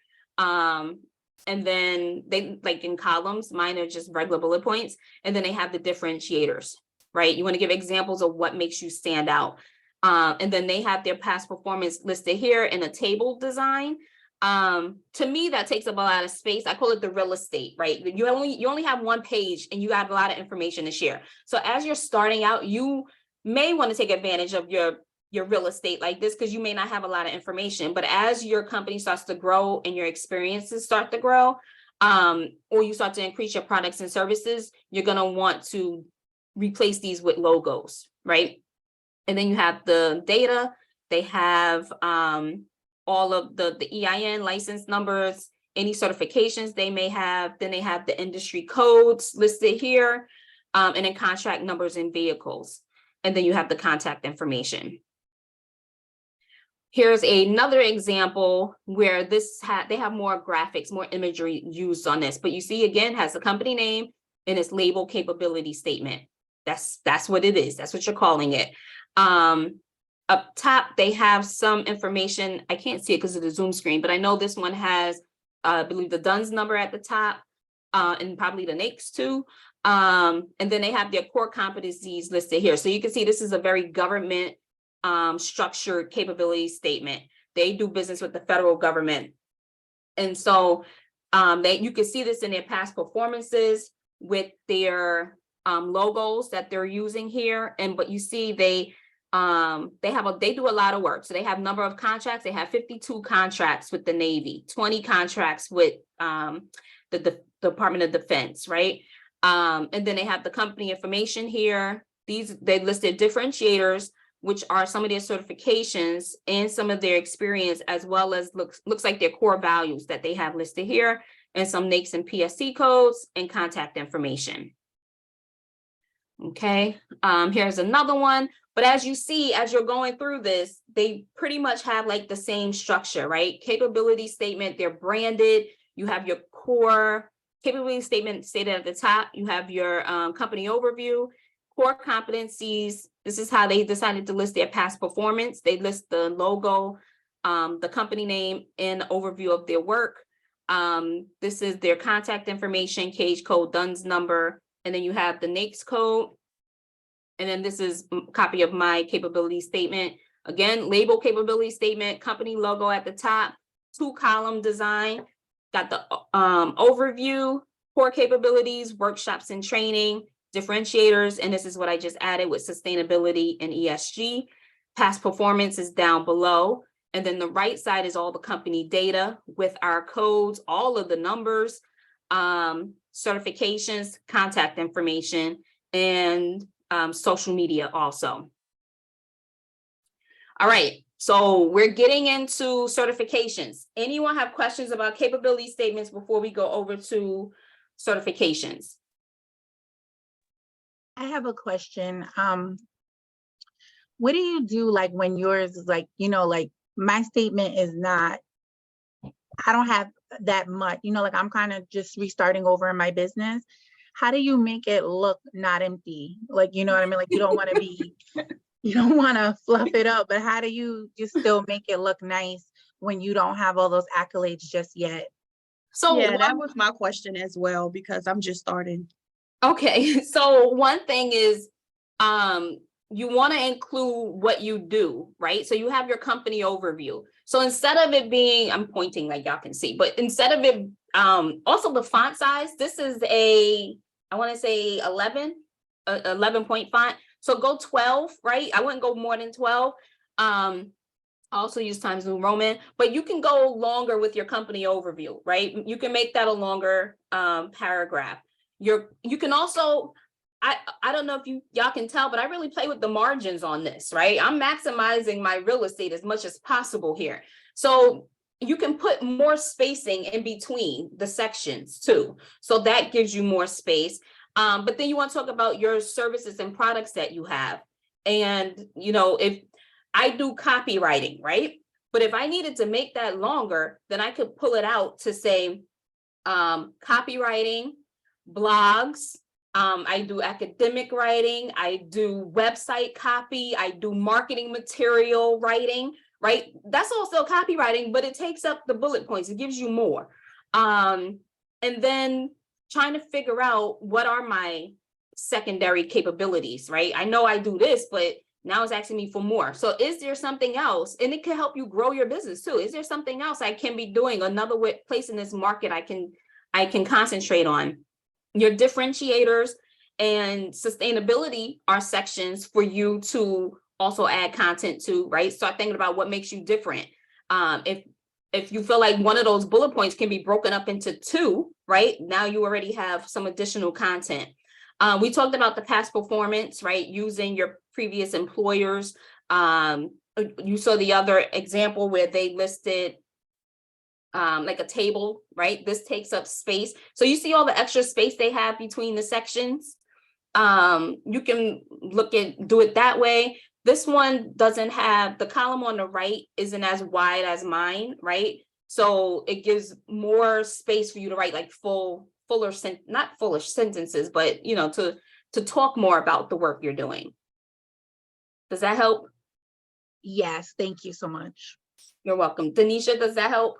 And then they like in columns, mine are just regular bullet points. And then they have the differentiators, right? You want to give examples of what makes you stand out. And then they have their past performance listed here in a table design. To me, that takes up a lot of space. I call it the real estate, right? You only have one page and you have a lot of information to share. So as you're starting out, you may want to take advantage of your real estate like this because you may not have a lot of information. But as your company starts to grow and your experiences start to grow, or you start to increase your products and services, you're going to want to replace these with logos, right? And then you have the data. They have all of the EIN license numbers, any certifications they may have. Then they have the industry codes listed here, and then contract numbers and vehicles. And then you have the contact information. Here's another example where they have more graphics, more imagery used on this. But you see, again, has the company name and its label capability statement. That's what it is. That's what you're calling it. Up top, they have some information. I can't see it because of the Zoom screen, but I know this one has, I believe, the DUNS number at the top, and probably the NAICS too. And then they have their core competencies listed here. So you can see this is a very government structured capability statement. They do business with the federal government. And so you can see this in their past performances with their logos that they're using here. But you see they do a lot of work. So they have number of contracts. They have 52 contracts with the Navy, 20 contracts with the Department of Defense, right? And then they have the company information here. They listed differentiators, which are some of their certifications and some of their experience, as well as looks like their core values that they have listed here, and some NAICS and PSC codes and contact information. Okay, here's another one. But as you see, as you're going through this, they pretty much have like the same structure, right? Capability statement, they're branded. You have your core capability statement stated at the top. You have your company overview, core competencies. This is how they decided to list their past performance. They list the logo, the company name, and overview of their work. This is their contact information, cage code, DUNS number, and then you have the NAICS code. And then this is a copy of my capability statement. Again, label capability statement, company logo at the top, 2-column design, got the overview, core capabilities, workshops and training, differentiators, and this is what I just added with sustainability and ESG. Past performance is down below. And then the right side is all the company data with our codes, all of the numbers, certifications, contact information, and social media also. All right, so we're getting into certifications. Anyone have questions about capability statements before we go over to certifications? I have a question. What do you do like when yours is like, like my statement is not, I don't have that much, like I'm kind of just restarting over in my business. How do you make it look not empty? Like, you know what I mean? Like you don't want to be, you don't want to fluff it up, but how do you just still make it look nice when you don't have all those accolades just yet? So yeah, that was my question as well, because I'm just starting. Okay, so one thing is you want to include what you do, right? So you have your company overview. So instead of it being, I'm pointing like y'all can see, but instead of it, also the font size, this is I want to say 11 point font. So go 12, right? I wouldn't go more than 12. Also use Times New Roman, but you can go longer with your company overview, right? You can make that a longer paragraph. You can also, I don't know if y'all can tell, but I really play with the margins on this, right? I'm maximizing my real estate as much as possible here. So you can put more spacing in between the sections too. So that gives you more space. But then you want to talk about your services and products that you have. And, you know, if I do copywriting, right? But if I needed to make that longer, then I could pull it out to say, copywriting, blogs, I do academic writing, I do website copy, I do marketing material writing, right? That's also copywriting, but it takes up the bullet points, it gives you more. And then trying to figure out what are my secondary capabilities, right? I know I do this, but now it's asking me for more. So is there something else? And it can help you grow your business too. Is there something else I can be doing? Another place in this market I can concentrate on? Your differentiators and sustainability are sections for you to also add content to, right? Start thinking about what makes you different. If you feel like one of those bullet points can be broken up into two, right? Now you already have some additional content. We talked about the past performance, right? Using your previous employers. You saw the other example where they listed like a table, right? This takes up space. So you see all the extra space they have between the sections. You can do it that way. This one doesn't have, the column on the right isn't as wide as mine, right? So it gives more space for you to write like not fuller sentences, but you know, to talk more about the work you're doing. Does that help? Yes, thank you so much. You're welcome. Denisha, does that help?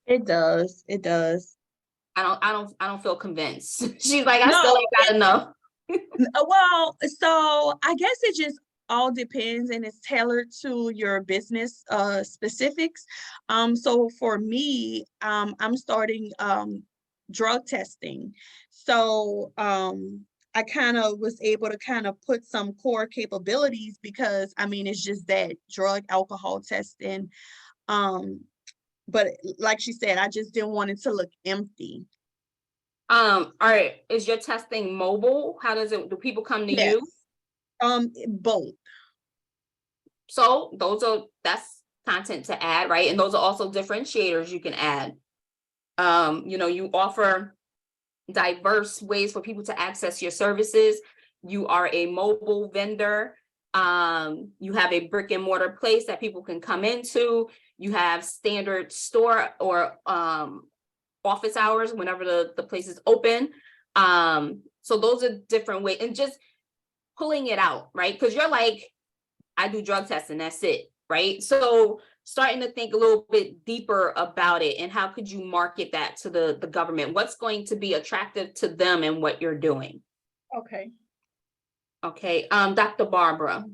It does. It does. I don't feel convinced. She's like, I No, still ain't got enough. Well, so I guess it just all depends and it's tailored to your business specifics. So for me, I'm starting drug testing. So I kind of was able to kind of put some core capabilities because I mean it's just that drug alcohol testing. But like she said, I just didn't want it to look empty. All right, is your testing mobile? How does it, do people come to Yes. you? Both. So that's content to add, right? And those are also differentiators you can add. You know, you offer diverse ways for people to access your services. You are a mobile vendor. You have a brick and mortar place that people can come into. You have standard store or office hours whenever the place is open. So those are different ways, and just pulling it out, right? Because you're like, I do drug testing, that's it, right? So starting to think a little bit deeper about it and how could you market that to the government? What's going to be attractive to them and what you're doing? Okay. Okay, Dr. Barbara.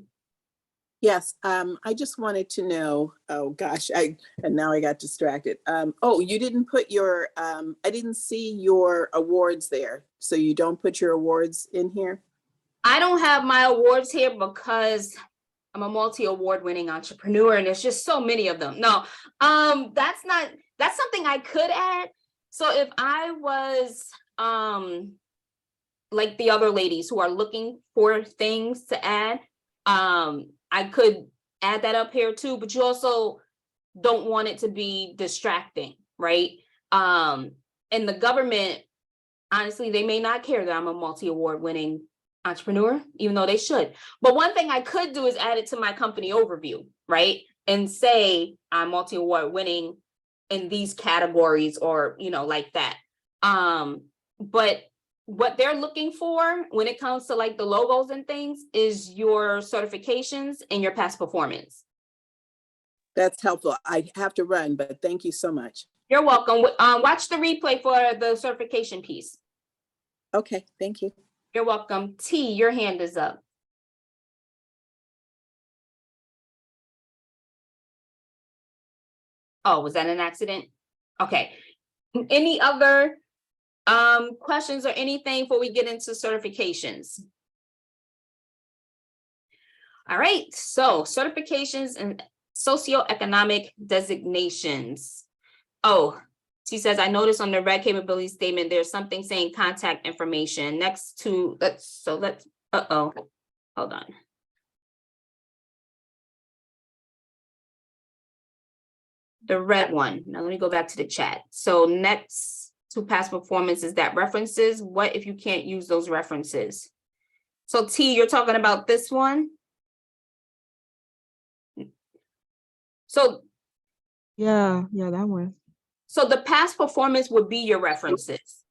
Yes, I just wanted to know, oh gosh, and now I got distracted. Oh, you didn't put your, I didn't see your awards there. So you don't put your awards in here? I don't have my awards here because I'm a multi-award winning entrepreneur and there's just so many of them. No, that's something I could add. So if I was like the other ladies who are looking for things to add, I could add that up here too, but you also don't want it to be distracting, right? And the government, honestly, they may not care that I'm a multi-award winning entrepreneur, even though they should. But one thing I could do is add it to my company overview, right? And say I'm multi-award winning in these categories or, you know, like that. But what they're looking for when it comes to like the logos and things is your certifications and your past performance. That's helpful. I have to run, but thank you so much. You're welcome. Watch the replay for the certification piece. Okay, thank you. You're welcome. T, your hand is up. Oh, was that an accident? Okay. Any other questions or anything before we get into certifications? All right, so certifications and socioeconomic designations. Oh, she says, I noticed on the red capability statement, there's something saying contact information next to, hold on. The red one, now let me go back to the chat. So next to past performance is that references. What if you can't use those references? So T, you're talking about this one? So Yeah, that one. So the past performance would be your references.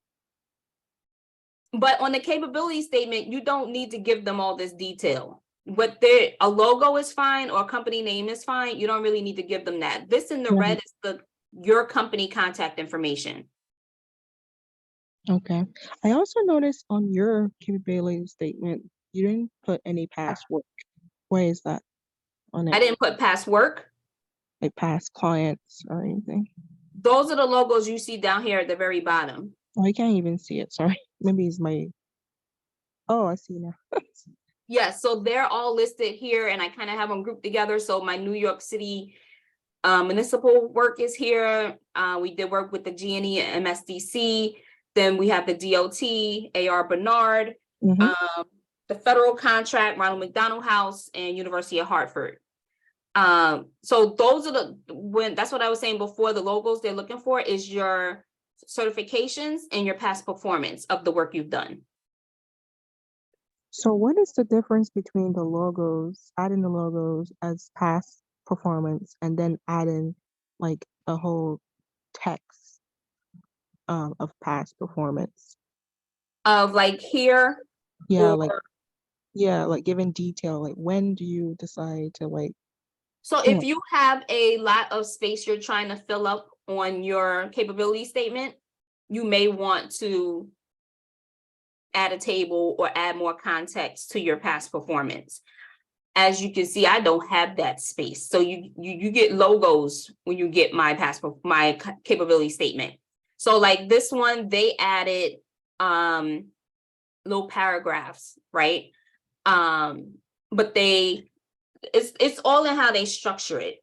But on the capability statement, you don't need to give them all this detail. But a logo is fine or a company name is fine. You don't really need to give them that. This in the Yeah. red is your company contact information. Okay. I also noticed on your capability statement, you didn't put any past work. Why is that on I it? didn't put past work. Like past clients or anything? Those are the logos you see down here at the very bottom. Oh, I can't even see it. Sorry. Maybe it's my. Oh, I see now. Yes, so they're all listed here and I kind of have them grouped together. So my New York City municipal work is here. We did work with the G&E and MSDC. Then we have the DOT, AR Bernard, Mhm. the federal contract, Ronald McDonald House, and University of Hartford. So those are that's what I was saying before, the logos they're looking for is your certifications and your past performance of the work you've done. So what is the difference between the logos, adding the logos as past performance and then adding like a whole text of past performance? Of like here, Yeah, or like giving detail, like when do you decide to like so if you have a lot of space you're trying to fill up on your capability statement, you may want to add a table or add more context to your past performance. As you can see, I don't have that space. So you get logos when you get my capability statement. So like this one, they added little paragraphs, right? But it's all in how they structure it.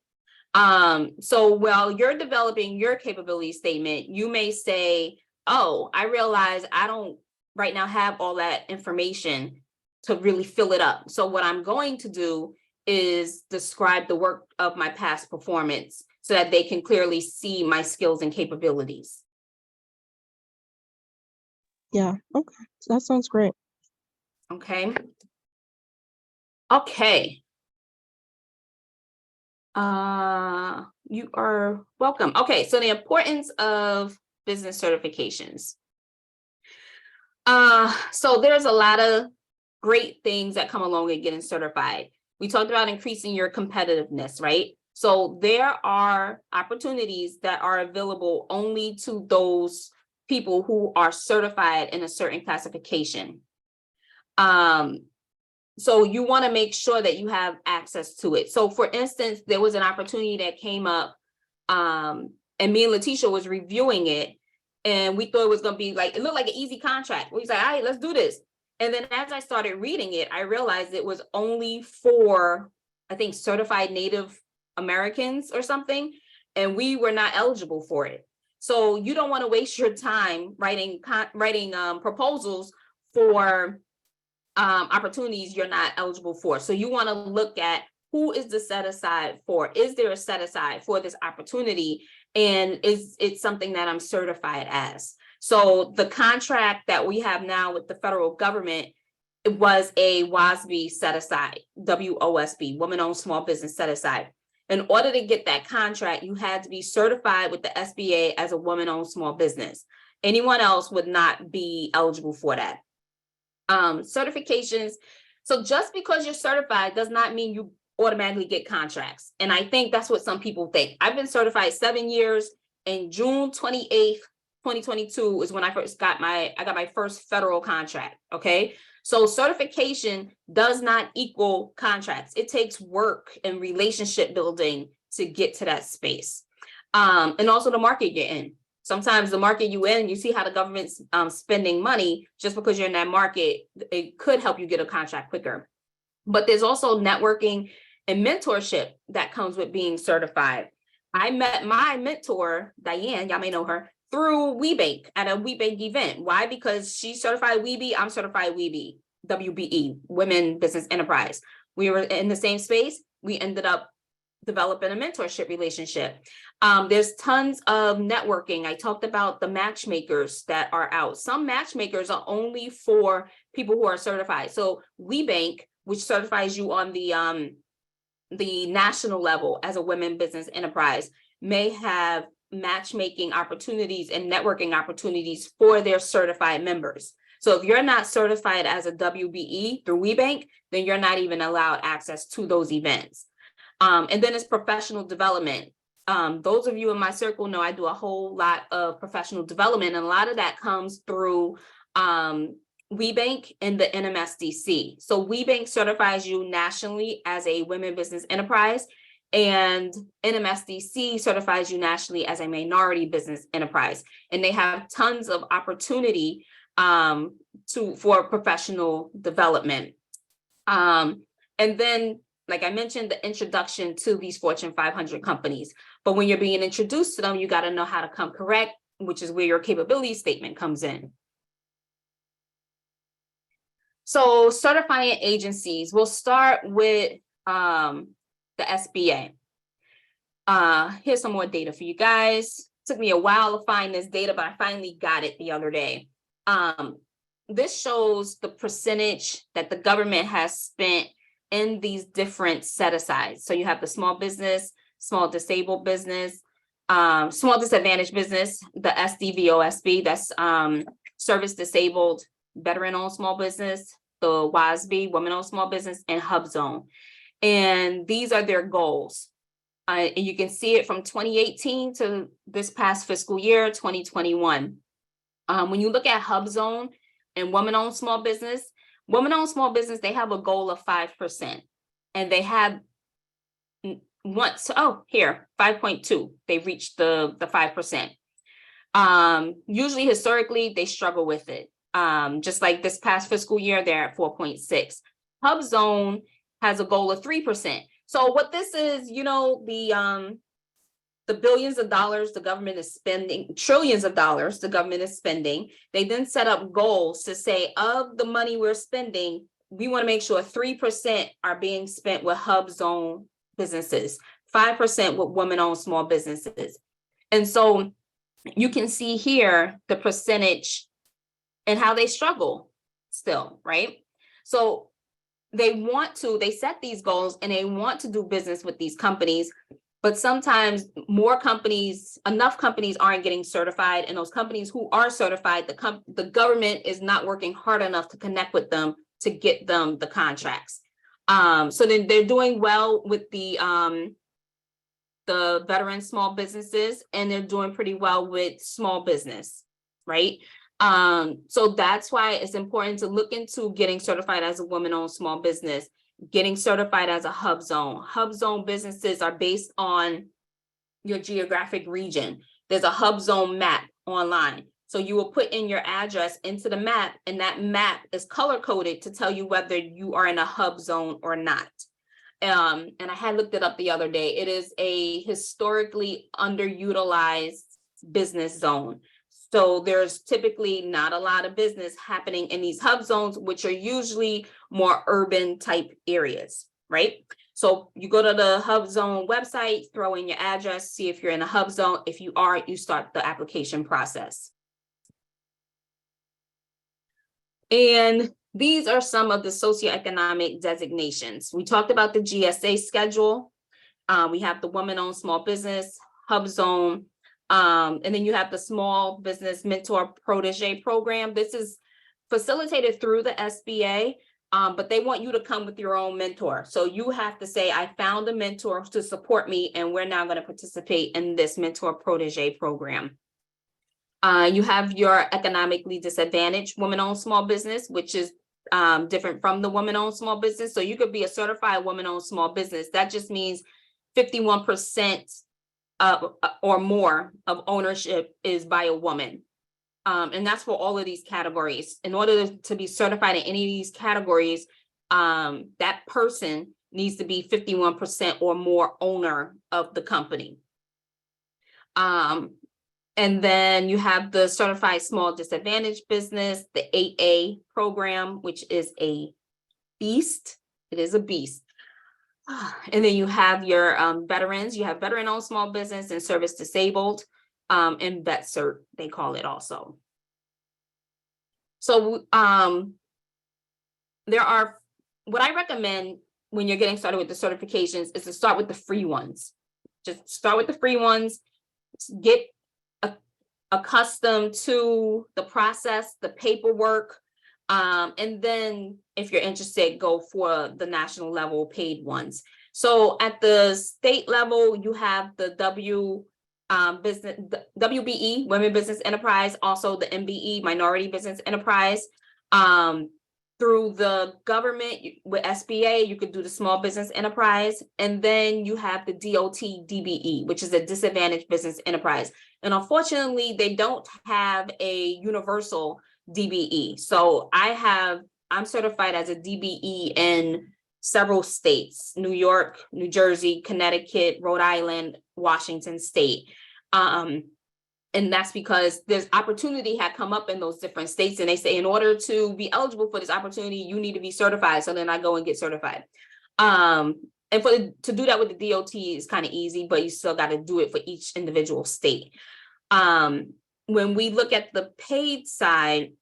So while you're developing your capability statement, you may say, oh, I realize I don't right now have all that information to really fill it up. So what I'm going to do is describe the work of my past performance so that they can clearly see my skills and capabilities. Yeah, okay. That sounds great. Okay. Okay. You are welcome. Okay, so the importance of business certifications. So there's a lot of great things that come along with getting certified. We talked about increasing your competitiveness, right? So there are opportunities that are available only to those people who are certified in a certain classification. So you want to make sure that you have access to it. So for instance, there was an opportunity that came up, and me and Letitia was reviewing it, and we thought it was going to be like, it looked like an easy contract. We said, all right, let's do this. And then as I started reading it, I realized it was only for, I think, certified Native Americans or something, and we were not eligible for it. So you don't want to waste your time writing proposals for opportunities you're not eligible for. So you want to look at who is the set aside for? Is there a set aside for this opportunity? And is it something that I'm certified as? So the contract that we have now with the federal government, it was a WOSB set aside, WOSB, Women-Owned Small Business Set Aside. In order to get that contract, you had to be certified with the SBA as a woman-owned small business. Anyone else would not be eligible for that. Certifications. So just because you're certified does not mean you automatically get contracts. And I think that's what some people think. I've been certified 7 years, and June 28th, 2022 is when I got my first federal contract. Okay. So certification does not equal contracts. It takes work and relationship building to get to that space. And also the market you're in. Sometimes the market you in, you see how the government's spending money. Just because you're in that market, it could help you get a contract quicker. But there's also networking and mentorship that comes with being certified. I met my mentor, Diane, y'all may know her, through WeBank at a WeBank event. Why? Because she's certified WeBe, I'm certified WeBe, WBE, Women Business Enterprise. We were in the same space. We ended up developing a mentorship relationship. There's tons of networking. I talked about the matchmakers that are out. Some matchmakers are only for people who are certified. So WeBank, which certifies you on the national level as a women business enterprise, may have matchmaking opportunities and networking opportunities for their certified members. So if you're not certified as a WBE through WeBank, then you're not even allowed access to those events. And then it's professional development. Those of you in my circle know I do a whole lot of professional development, and a lot of that comes through WeBank and the NMSDC. So WeBank certifies you nationally as a women business enterprise, and NMSDC certifies you nationally as a minority business enterprise. And they have tons of opportunity for professional development. And then, like I mentioned, the introduction to these Fortune 500 companies. But when you're being introduced to them, you got to know how to come correct, which is where your capability statement comes in. So certifying agencies, we'll start with the SBA. Here's some more data for you guys. Took me a while to find this data, but I finally got it the other day. This shows the percentage that the government has spent in these different set-asides. So you have the small business, small disabled business, small disadvantaged business, the SDVOSB, that's service disabled, veteran-owned small business, the WASB, women-owned small business, and HubZone. And these are their goals. And you can see it from 2018 to this past fiscal year, 2021. When you look at HubZone and women-owned small business, they have a goal of 5%. And they have once, 5.2, they've reached the 5%. Usually historically, they struggle with it. Just like this past fiscal year, they're at 4.6. HubZone has a goal of 3%. So what this is, the billions of dollars the government is spending, trillions of dollars the government is spending, they then set up goals to say, of the money we're spending, we want to make sure 3% are being spent with HubZone businesses, 5% with women-owned small businesses. And so you can see here the percentage and how they struggle still, right? So they set these goals and they want to do business with these companies, but sometimes enough companies aren't getting certified, and those companies who are certified, the government is not working hard enough to connect with them to get them the contracts. So then they're doing well with the veteran small businesses, and they're doing pretty well with small business, right? So that's why it's important to look into getting certified as a woman-owned small business, getting certified as a HubZone. HubZone businesses are based on your geographic region. There's a HubZone map online. So you will put in your address into the map, and that map is color-coded to tell you whether you are in a HubZone or not. And I had looked it up the other day. It is a historically underutilized business zone. So there's typically not a lot of business happening in these hub zones, which are usually more urban type areas, right? So you go to the hub zone website, throw in your address, see if you're in a hub zone. If you are, you start the application process. And these are some of the socioeconomic designations. We talked about the GSA schedule. We have the woman-owned small business, hub zone, and then you have the small business mentor protege program. This is facilitated through the SBA, but they want you to come with your own mentor. So you have to say, I found a mentor to support me, and we're now going to participate in this mentor protege program. You have your economically disadvantaged woman-owned small business, which is different from the woman-owned small business. So you could be a certified woman-owned small business. That just means 51% or more of ownership is by a woman. And that's for all of these categories. In order to be certified in any of these categories, that person needs to be 51% or more owner of the company. And then you have the certified small disadvantaged business, the 8A program, which is a beast. It is a beast. And then you have your veterans, you have veteran-owned small business and service disabled, and vet cert, they call it also. So there are, what I recommend when you're getting started with the certifications is to start with the free ones. Just start with the free ones, get accustomed to the process, the paperwork, and then if you're interested, go for the national level paid ones. So at the state level, you have the WBE, Women Business Enterprise, also the MBE, Minority Business Enterprise. Through the government with SBA, you could do the Small Business Enterprise, and then you have the DOT DBE, which is a Disadvantaged Business Enterprise. And unfortunately, they don't have a universal DBE. So I'm certified as a DBE in several states: New York, New Jersey, Connecticut, Rhode Island, Washington State. And that's because there's opportunity had come up in those different states, and they say in order to be eligible for this opportunity, you need to be certified. So then I go and get certified. And to do that with the DOT is kind of easy, but you still got to do it for each individual state. When we look at the paid side,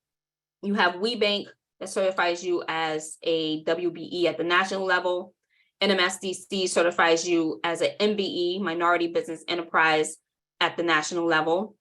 you have WeBank that certifies you as a WBE at the national level. NMSDC certifies you as an MBE, Minority Business Enterprise, at the national level.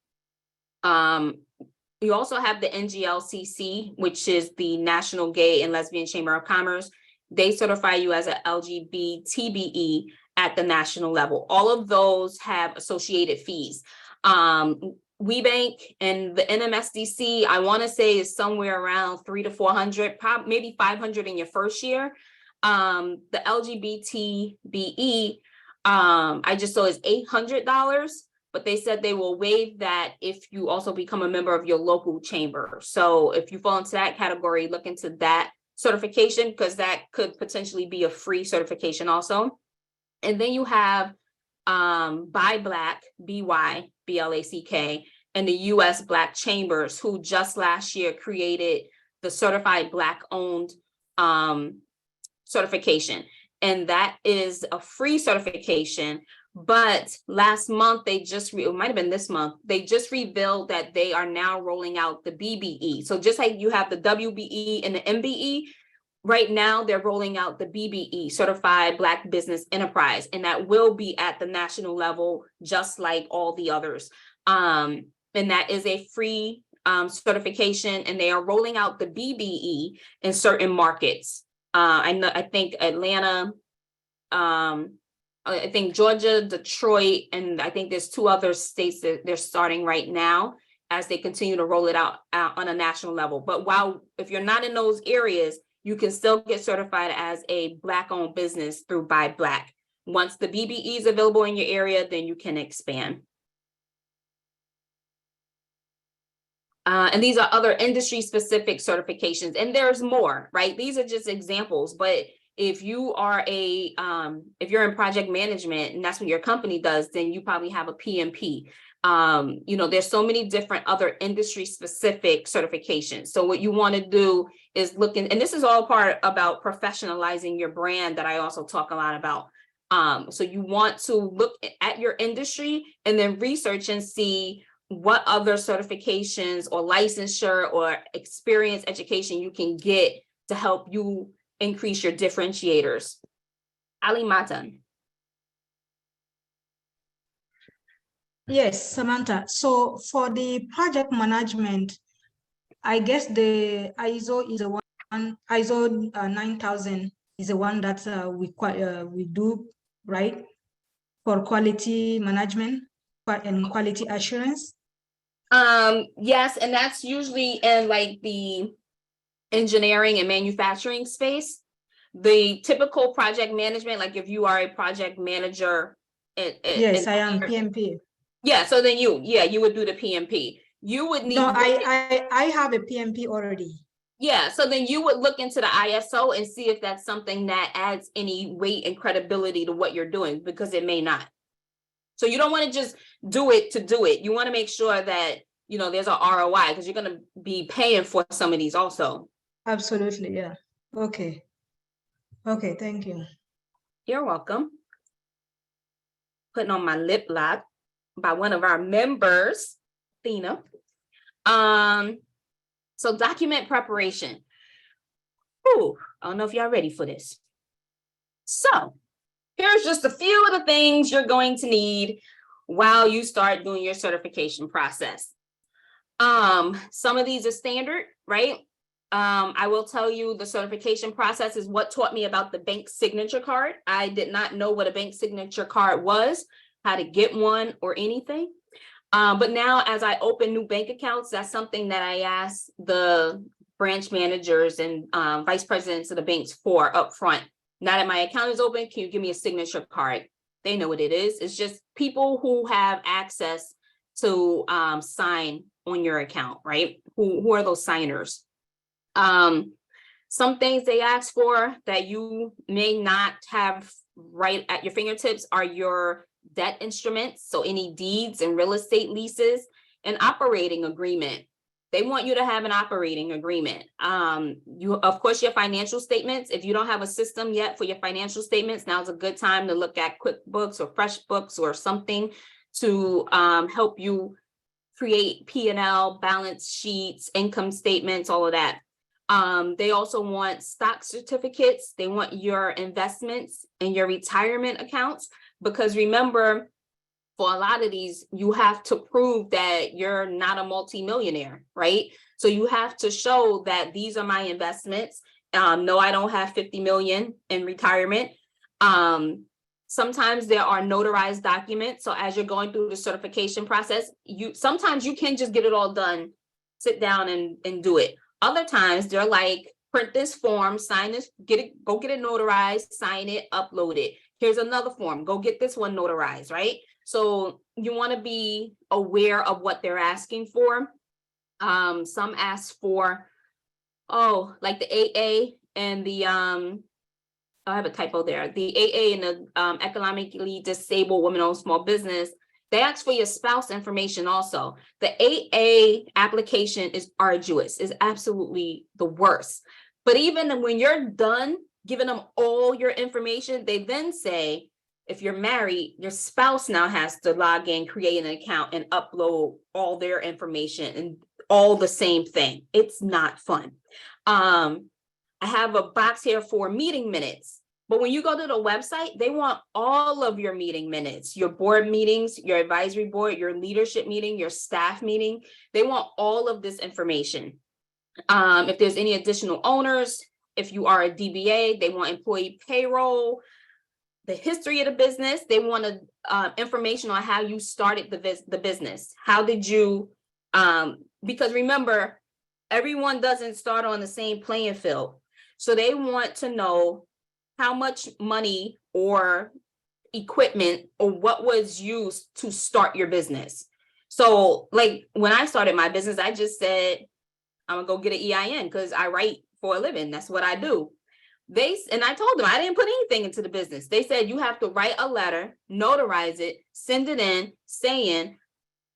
You also have the NGLCC, which is the National Gay and Lesbian Chamber of Commerce. They certify you as an LGBTBE at the national level. All of those have associated fees. WeBank and the NMSDC, I want to say, is somewhere around $300 to $400, maybe $500 in your first year. The LGBTBE, I just saw is $800. But they said they will waive that if you also become a member of your local chamber. So if you fall into that category, look into that certification, because that could potentially be a free certification also. And then you have Buy Black, BYBLACK, and the US Black Chambers, who just last year created the Certified Black Owned certification. And that is a free certification. But last month, it might have been this month, they just revealed that they are now rolling out the BBE. So just like you have the WBE and the MBE, right now they're rolling out the BBE, Certified Black Business Enterprise, and that will be at the national level, just like all the others. And that is a free certification, and they are rolling out the BBE in certain markets. I think Atlanta, I think Georgia, Detroit, and I think there's 2 other states that they're starting right now as they continue to roll it out on a national level. But if you're not in those areas, you can still get certified as a Black-owned business through Buy Black. Once the BBE is available in your area, then you can expand. And these are other industry-specific certifications, and there's more, right? These are just examples, but if you are if you're in project management and that's what your company does, then you probably have a PMP. There's so many different other industry specific certifications. So what you want to do is look in, and this is all part about professionalizing your brand that I also talk a lot about. So you want to look at your industry and then research and see what other certifications or licensure or experience education you can get to help you increase your differentiators. Ali Matan. Yes, Samantha. So for the project management, I guess the ISO is the one, ISO 9000 is the one that we do, right? For quality management and quality assurance. Yes, and that's usually in like the engineering and manufacturing space. The typical project management, like if you are a project manager. Yes, I am PMP. Yeah, so then you would do the PMP. You would need. No, I have a PMP already. Yeah, so then you would look into the ISO and see if that's something that adds any weight and credibility to what you're doing, because it may not. So you don't want to just do it to do it. You want to make sure that, there's an ROI, because you're going to be paying for some of these also. Absolutely, yeah. Okay, thank you. You're welcome. Putting on my lip lock by one of our members, Thina. So document preparation. Ooh, I don't know if y'all ready for this. So here's just a few of the things you're going to need while you start doing your certification process. Some of these are standard, right? I will tell you the certification process is what taught me about the bank signature card. I did not know what a bank signature card was, how to get one or anything. But now as I open new bank accounts, that's something that I ask the branch managers and vice presidents of the banks for upfront. Now that my account is open, can you give me a signature card? They know what it is. It's just people who have access to sign on your account, right? Who are those signers? Some things they ask for that you may not have right at your fingertips are your debt instruments. So any deeds and real estate leases, and operating agreement. They want you to have an operating agreement. Of course, your financial statements. If you don't have a system yet for your financial statements, now's a good time to look at QuickBooks or FreshBooks or something to help you create P&L, balance sheets, income statements, all of that. They also want stock certificates. They want your investments and your retirement accounts, because remember, for a lot of these, you have to prove that you're not a multimillionaire, right? So you have to show that these are my investments. No, I don't have 50 million in retirement. Sometimes there are notarized documents. So as you're going through the certification process, sometimes you can just get it all done, sit down and do it. Other times they're like, print this form, sign this, go get it notarized, sign it, upload it. Here's another form, go get this one notarized, right? So you want to be aware of what they're asking for. Some ask for, like the AA and the, I have a typo there. The AA and the economically disabled women-owned small business, they ask for your spouse information also. The AA application is arduous, is absolutely the worst. But even when you're done giving them all your information, they then say, if you're married, your spouse now has to log in, create an account, and upload all their information and all the same thing. It's not fun. I have a box here for meeting minutes. But when you go to the website, they want all of your meeting minutes, your board meetings, your advisory board, your leadership meeting, your staff meeting. They want all of this information. If there's any additional owners, if you are a DBA, they want employee payroll, the history of the business. They want information on how you started the business. How did you, because remember, everyone doesn't start on the same playing field. So they want to know how much money or equipment or what was used to start your business. So like when I started my business, I just said, I'm gonna go get an EIN because I write for a living. That's what I do. And I told them I didn't put anything into the business. They said you have to write a letter, notarize it, send it in saying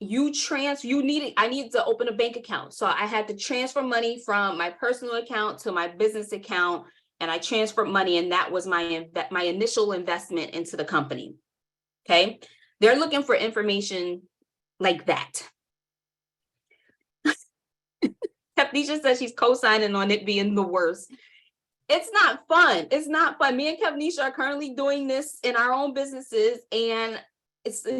I needed to open a bank account. So I had to transfer money from my personal account to my business account, and I transferred money, and that was my initial investment into the company. Okay. They're looking for information like that. Kevnisha says she's co-signing on it being the worst. It's not fun. It's not fun. Me and Kevnisha are currently doing this in our own businesses, and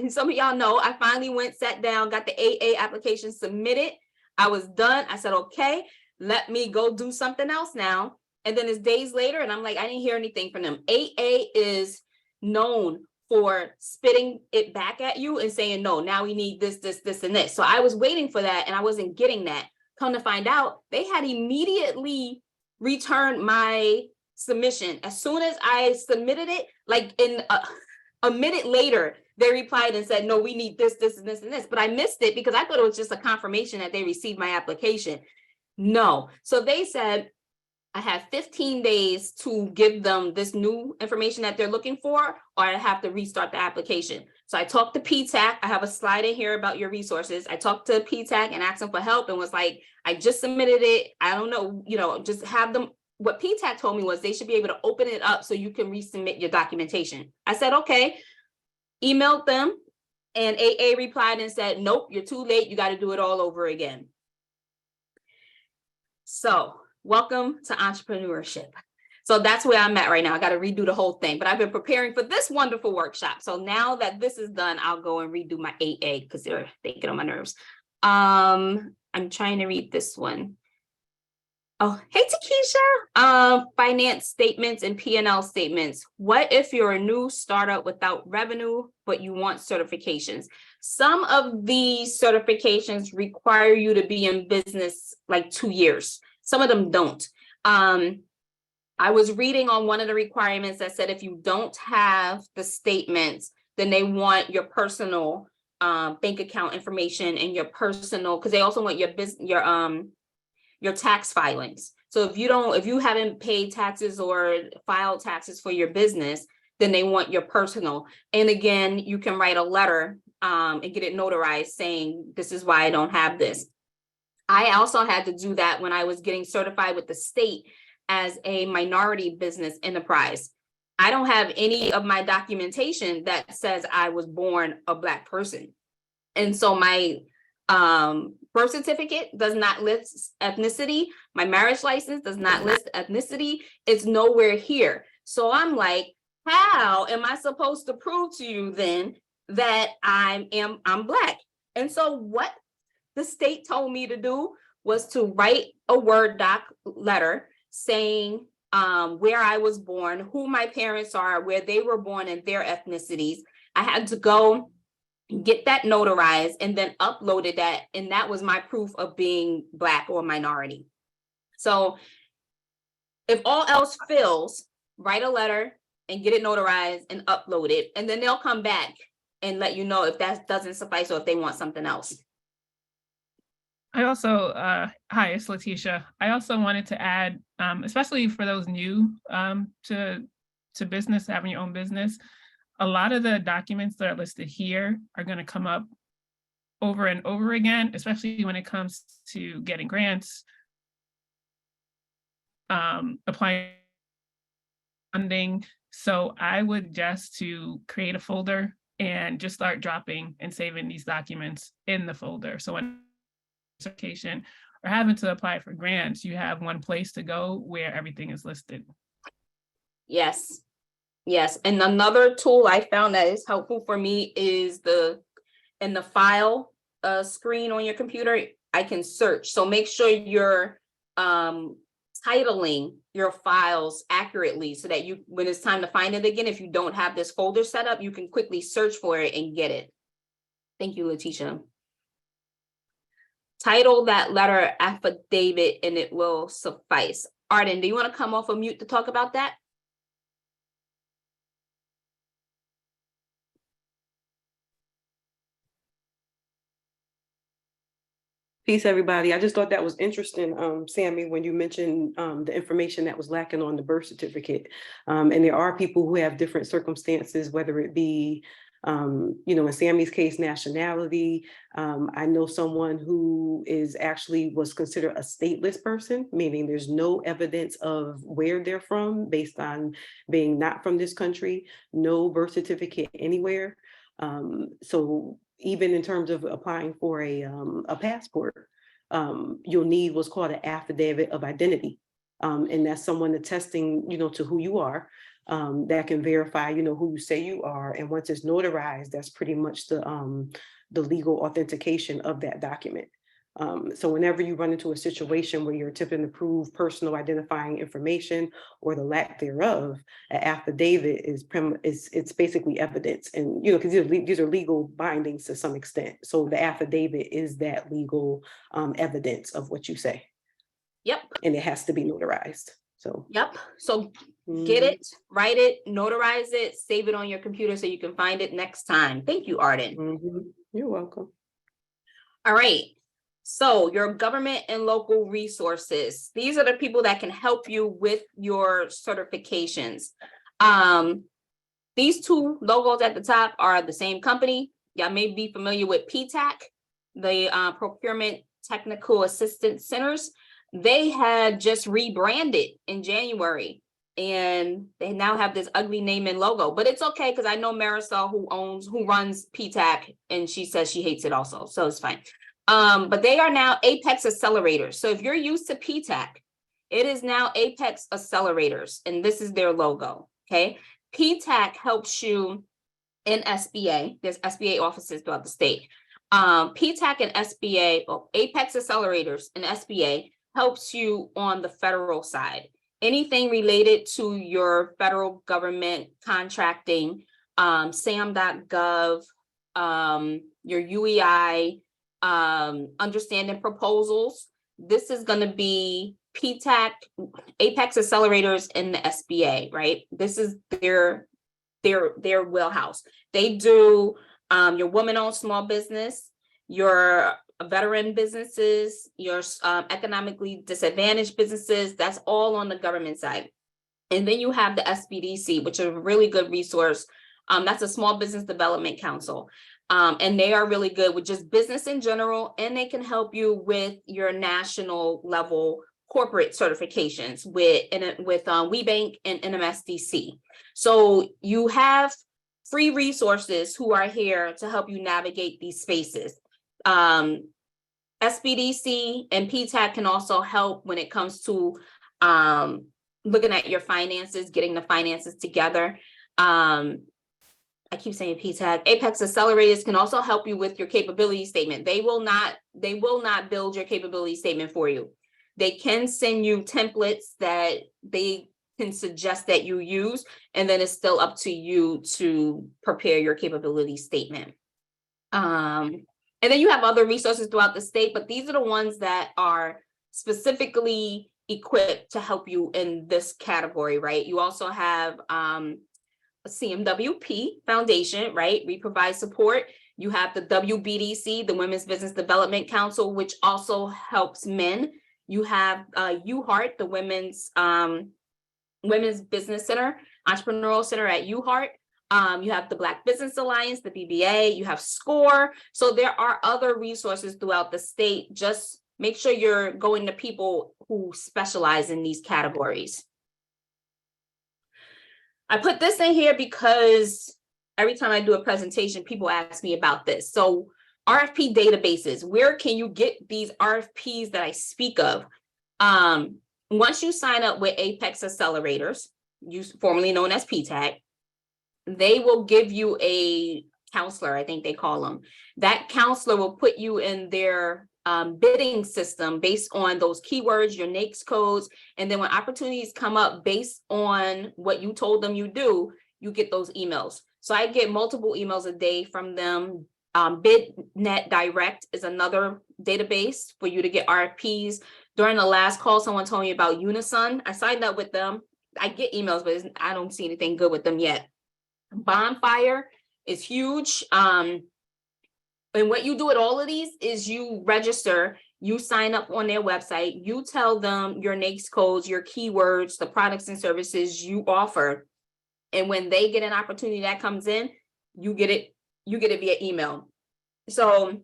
some of y'all know, I finally sat down, got the AA application submitted. I was done. I said, okay, let me go do something else now. And then it's days later, and I'm like, I didn't hear anything from them. AA is known for spitting it back at you and saying, no, now we need this, this, this, and this. So I was waiting for that, and I wasn't getting that. Come to find out, they had immediately returned my submission. As soon as I submitted it, like in a minute later, they replied and said, no, we need this, this, and this, and this. But I missed it because I thought it was just a confirmation that they received my application. No. So they said, I have 15 days to give them this new information that they're looking for, or I have to restart the application. So I talked to PTAC. I have a slide in here about your resources. I talked to PTAC and asked them for help and was like, I just submitted it. I don't know, just have them what PTAC told me was they should be able to open it up so you can resubmit your documentation. I said, okay, emailed them, and AA replied and said, nope, you're too late. You got to do it all over again. So welcome to entrepreneurship. So that's where I'm at right now. I got to redo the whole thing, but I've been preparing for this wonderful workshop. So now that this is done, I'll go and redo my AA because they get on my nerves. I'm trying to read this one. Oh, hey, Takesha. Finance statements and P&L statements. What if you're a new startup without revenue, but you want certifications? Some of these certifications require you to be in business like 2 years. Some of them don't. I was reading on one of the requirements that said if you don't have the statements, then they want your personal bank account information and your personal, because they also want your tax filings. So if you haven't paid taxes or filed taxes for your business, then they want your personal. And again, you can write a letter and get it notarized saying, this is why I don't have this. I also had to do that when I was getting certified with the state as a minority business enterprise. I don't have any of my documentation that says I was born a Black person. And so my birth certificate does not list ethnicity. My marriage license does not list ethnicity. It's nowhere here. So I'm like, how am I supposed to prove to you then that I'm Black? And so what the state told me to do was to write a Word doc letter saying where I was born, who my parents are, where they were born, and their ethnicities. I had to go get that notarized and then uploaded that, and that was my proof of being Black or minority. So if all else fails, write a letter and get it notarized and upload it, and then they'll come back and let you know if that doesn't suffice or if they want something else. I also, hi, it's Letitia. I also wanted to add, especially for those new to business, having your own business, a lot of the documents that are listed here are going to come up over and over again, especially when it comes to getting grants, applying funding. So I would just to create a folder and just start dropping and saving these documents in the folder. So when certification or having to apply for grants, you have one place to go where everything is listed. Yes. Yes. And another tool I found that is helpful for me is in the file screen on your computer, I can search. So make sure you're titling your files accurately so that you, when it's time to find it again, if you don't have this folder set up, you can quickly search for it and get it. Thank you, Letitia. Title that letter affidavit and it will suffice. Arden, do you want to come off of mute to talk about that? Peace, everybody. I just thought that was interesting, Sammy, when you mentioned the information that was lacking on the birth certificate. And there are people who have different circumstances, whether it be, in Sammy's case, nationality. I know someone who was considered a stateless person, meaning there's no evidence of where they're from based on being not from this country, no birth certificate anywhere. So even in terms of applying for a passport, you'll need what's called an affidavit of identity. And that's someone attesting, to who you are, that can verify, who you say you are. And once it's notarized, that's pretty much the legal authentication of that document. So whenever you run into a situation where you're attempting to prove personal identifying information or the lack thereof, an affidavit it's basically evidence, and because these are legal bindings to some extent. So the affidavit is that legal evidence of what you say. Yep. And it has to be notarized. So yep. So get it, write it, notarize it, save it on your computer so you can find it next time. Thank you, Arden. You're welcome. All right. So your government and local resources, these are the people that can help you with your certifications. These two logos at the top are the same company. Y'all may be familiar with PTAC, the Procurement Technical Assistance Centers. they had just rebranded in January, and they now have this ugly name and logo, but it's okay because I know Marisol who runs PTAC, and she says she hates it also, so it's fine. But they are now Apex Accelerators. So if you're used to PTAC, it is now Apex Accelerators, and this is their logo, okay? PTAC helps you in SBA. There's SBA offices throughout the state. PTAC and SBA, or Apex Accelerators and SBA, helps you on the federal side. Anything related to your federal government contracting, SAM.gov, your UEI, understanding proposals. This is going to be PTAC, Apex Accelerators, and the SBA, right? This is their wheelhouse. They do your woman-owned small business, your veteran businesses, your economically disadvantaged businesses. That's all on the government side. And then you have the SBDC, which is a really good resource. That's a Small Business Development Council. And they are really good with just business in general, and they can help you with your national level corporate certifications with WeBank and NMSDC. So you have free resources who are here to help you navigate these spaces. SBDC and PTAC can also help when it comes to looking at your finances, getting the finances together. I keep saying PTAC. Apex Accelerators can also help you with your capability statement. They will not build your capability statement for you. They can send you templates that they can suggest that you use, and then it's still up to you to prepare your capability statement. And then you have other resources throughout the state, but these are the ones that are specifically equipped to help you in this category, right? You also have a CMWP Foundation, right? We provide support. You have the WBDC, the Women's Business Development Council, which also helps men. You have UHeart, the Women's Business Center, Entrepreneurial Center at UHeart. You have the Black Business Alliance, the BBA, you have SCORE. So there are other resources throughout the state. Just make sure you're going to people who specialize in these categories. I put this in here because every time I do a presentation, people ask me about this. So RFP databases, where can you get these RFPs that I speak of? Once you sign up with Apex Accelerators, formerly known as PTAC, they will give you a counselor, I think they call them. That counselor will put you in their bidding system based on those keywords, your NAICS codes, and then when opportunities come up based on what you told them you do, you get those emails. So I get multiple emails a day from them. BidNet Direct is another database for you to get RFPs. During the last call, someone told me about Unison. I signed up with them. I get emails, but I don't see anything good with them yet. Bonfire is huge. And what you do at all of these is you register, you sign up on their website, you tell them your NAICS codes, your keywords, the products and services you offer. And when they get an opportunity that comes in, you get it via email. So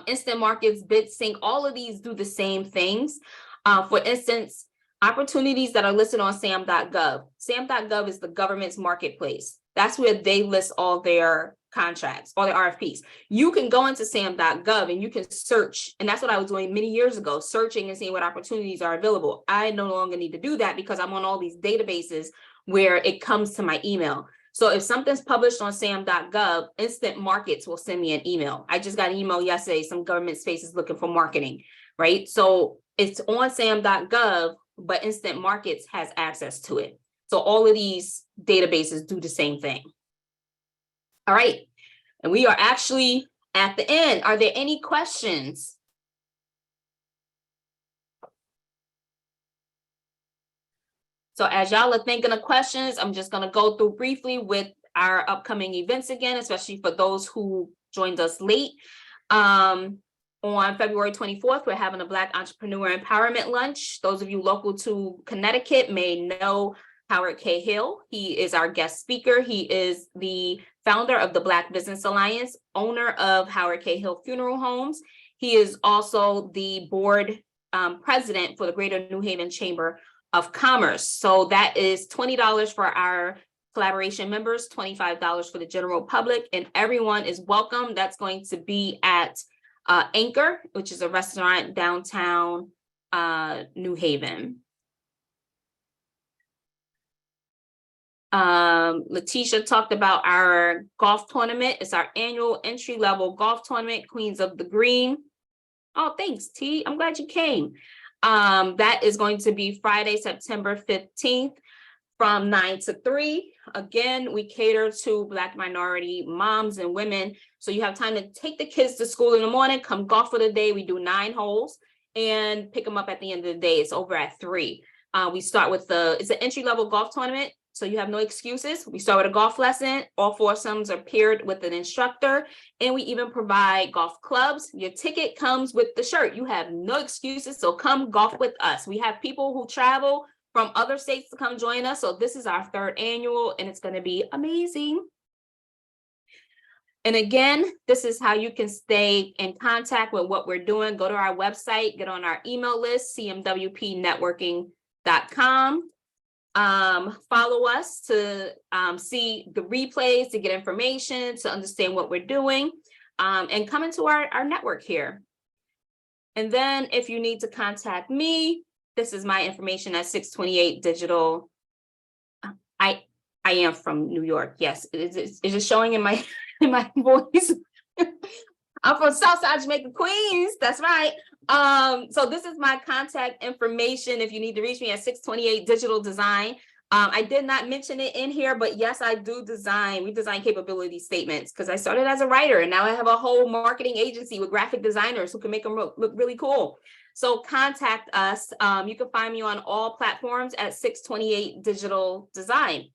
Instant Markets, BidSync, all of these do the same things. For instance, opportunities that are listed on SAM.gov. SAM.gov is the government's marketplace. That's where they list all their contracts, all their RFPs. You can go into SAM.gov and you can search. And that's what I was doing many years ago, searching and seeing what opportunities are available. I no longer need to do that because I'm on all these databases where it comes to my email. So if something's published on SAM.gov, Instant Markets will send me an email. I just got an email yesterday, some government space is looking for marketing, right? So it's on SAM.gov, but Instant Markets has access to it. So all of these databases do the same thing. All right, and we are actually at the end. Are there any questions? So as y'all are thinking of questions, I'm just gonna go through briefly with our upcoming events again, especially for those who joined us late. On February 24th, we're having a Black Entrepreneur Empowerment Lunch. Those of you local to Connecticut may know Howard K. Hill. He is our guest speaker. He is the founder of the Black Business Alliance, owner of Howard K. Hill Funeral Homes. He is also the board president for the Greater New Haven Chamber of Commerce. So that is $20 for our collaboration members, $25 for the general public, and everyone is welcome. That's going to be at Anchor, which is a restaurant downtown New Haven. Letitia talked about our golf tournament. It's our annual entry-level golf tournament, Queens of the Green. Oh, thanks, T. I'm glad you came. That is going to be Friday, September 15th from 9 to 3. Again, we cater to Black minority moms and women. So you have time to take the kids to school in the morning, come golf for the day. We do 9 holes and pick them up at the end of the day. It's over at 3. We start with it's an entry-level golf tournament. So you have no excuses. We start with a golf lesson. All foursomes are paired with an instructor, and we even provide golf clubs. Your ticket comes with the shirt. You have no excuses, so come golf with us. We have people who travel from other states to come join us. So this is our 3rd annual, and it's going to be amazing. And again, this is how you can stay in contact with what we're doing. Go to our website, get on our email list, cmwpnetworking.com. Follow us to see the replays, to get information, to understand what we're doing, and come into our network here. And then if you need to contact me, this is my information at 628 Digital. I am from New York. Yes, is it showing in my voice? I'm from Southside Jamaica, Queens. That's right. So this is my contact information if you need to reach me at 628 Digital Design. I did not mention it in here, but yes, I do design. We design capability statements because I started as a writer and now I have a whole marketing agency with graphic designers who can make them look really cool. So contact us. You can find me on all platforms at 628 Digital Design.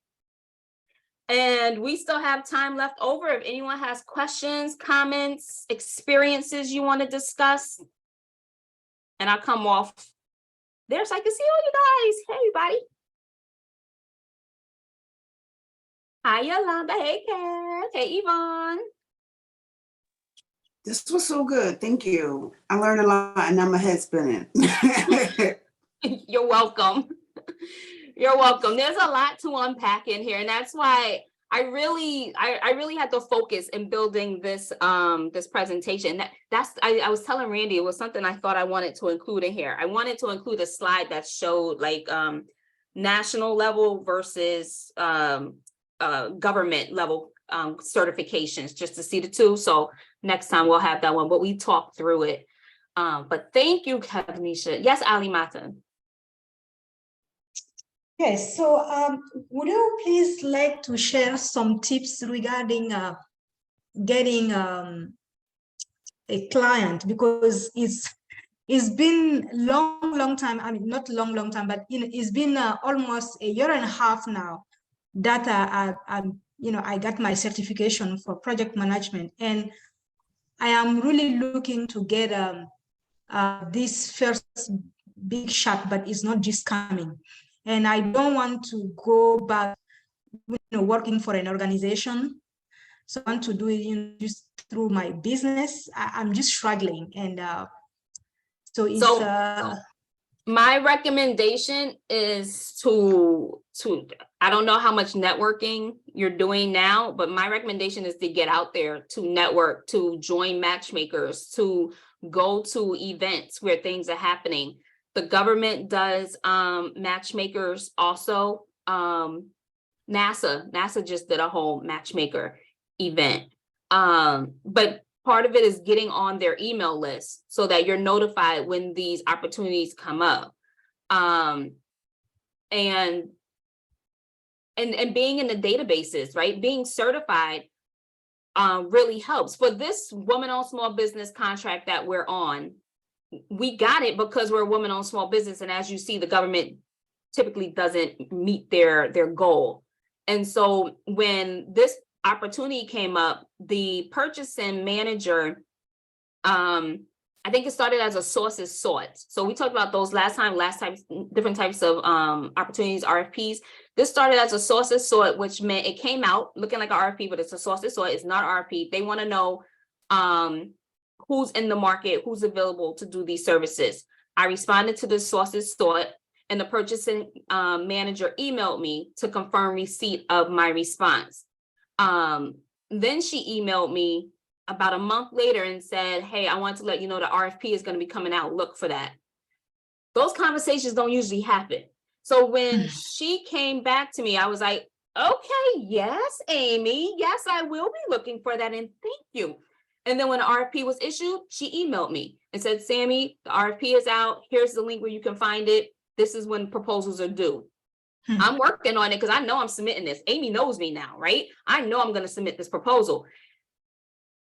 And we still have time left over. If anyone has questions, comments, experiences you want to discuss, and I'll come off there so I can see all you guys. Hey, everybody. Hi, Yolanda. Hey, Kat. Hey, Yvonne. This was so good. Thank you. I learned a lot and now my head's spinning. You're welcome. You're welcome. There's a lot to unpack in here, and that's why I really had to focus in building this this presentation. I was telling Randy it was something I thought I wanted to include in here. I wanted to include a slide that showed like national level versus government level certifications, just to see the two. So next time we'll have that one, but we talked through it. But thank you, Kevnisha. Yes, Ali Mata. Yes, so would you please like to share some tips regarding getting a client, because it's been long time. I mean, not long time, but it's been almost a year and a half now that I got my certification for project management, and I am really looking to get this first big shot, but it's not just coming. And I don't want to go back, working for an organization. So I want to do it just through my business. I'm just struggling, and so it's. My recommendation is to I don't know how much networking you're doing now, but my recommendation is to get out there, to network, to join matchmakers, to go to events where things are happening. The government does matchmakers also. NASA just did a whole matchmaker event. But part of it is getting on their email list so that you're notified when these opportunities come up. And being in the databases, right? Being certified really helps. For this woman-owned small business contract that we're on, we got it because we're a woman-owned small business. And as you see, the government typically doesn't meet their goal. And so when this opportunity came up, the purchasing manager, I think it started as a sources sought. So we talked about those last time, different types of opportunities, RFPs. This started as a sources sought, which meant it came out looking like an RFP, but it's a sources sought. It's not RFP. They want to know who's in the market, who's available to do these services. I responded to the sources sought, and the purchasing manager emailed me to confirm receipt of my response. Then she emailed me about a month later and said, hey, I want to let you know the RFP is going to be coming out. Look for that. Those conversations don't usually happen. So when she came back to me, I was like, okay, yes, Amy, yes, I will be looking for that, and thank you. And then when the RFP was issued, she emailed me and said, Sammy, the RFP is out. Here's the link where you can find it. This is when proposals are due. I'm working on it because I know I'm submitting this. Amy knows me now, right? I know I'm going to submit this proposal.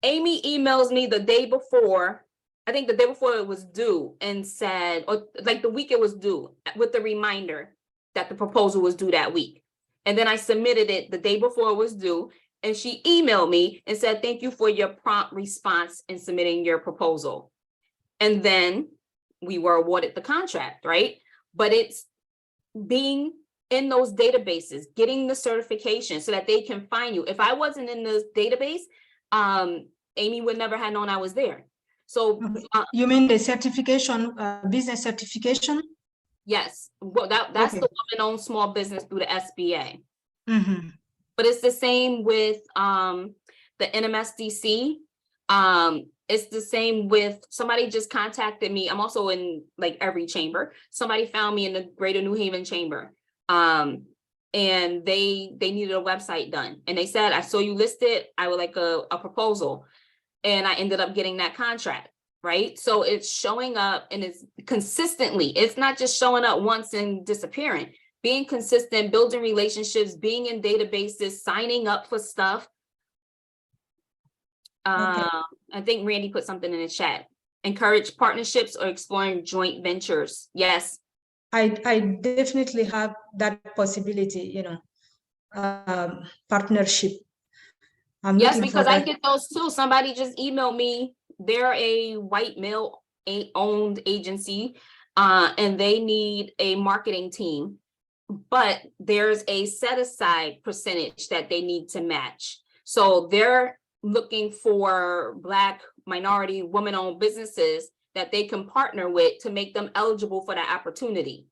Amy emails me the day before, I think the day before it was due, and said, or like the week it was due, with the reminder that the proposal was due that week. And then I submitted it the day before it was due, and she emailed me and said, thank you for your prompt response in submitting your proposal. And then we were awarded the contract, right? But it's being in those databases, getting the certification so that they can find you. If I wasn't in the database, Amy would never have known I was there. So you mean the certification, business certification? yes, well, that's Okay. the woman-owned small business through the SBA. Mm-hmm. But it's the same with the NMSDC. It's the same with, somebody just contacted me. I'm also in like every chamber. Somebody found me in the Greater New Haven Chamber. And they needed a website done. And they said, I saw you listed, I would like a proposal. And I ended up getting that contract, right? So it's showing up, and it's consistently. It's not just showing up once and disappearing. Being consistent, building relationships, being in databases, signing up for stuff. Okay. I think Randy put something in the chat. Encourage partnerships or exploring joint ventures. Yes. I definitely have that possibility, partnership. I'm Yes, looking for because I that. get those too. Somebody just emailed me. They're a white male owned agency, and they need a marketing team, but there's a set aside percentage that they need to match. So they're looking for Black, minority, woman-owned businesses that they can partner with to make them eligible for that opportunity.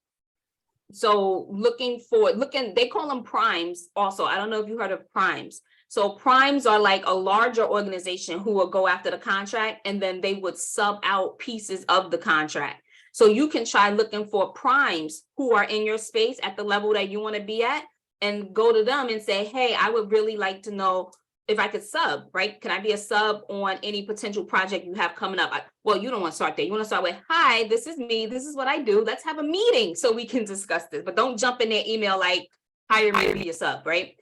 So they call them primes also. I don't know if you heard of primes. So primes are like a larger organization who will go after the contract, and then they would sub out pieces of the contract. So you can try looking for primes who are in your space at the level that you want to be at, and go to them and say, hey, I would really like to know if I could sub, right? Can I be a sub on any potential project you have coming up? Well, you don't want to start there. You want to start with, hi, this is me. This is what I do. Let's have a meeting so we can discuss this. But don't jump in their email like, hire me to be a sub, right?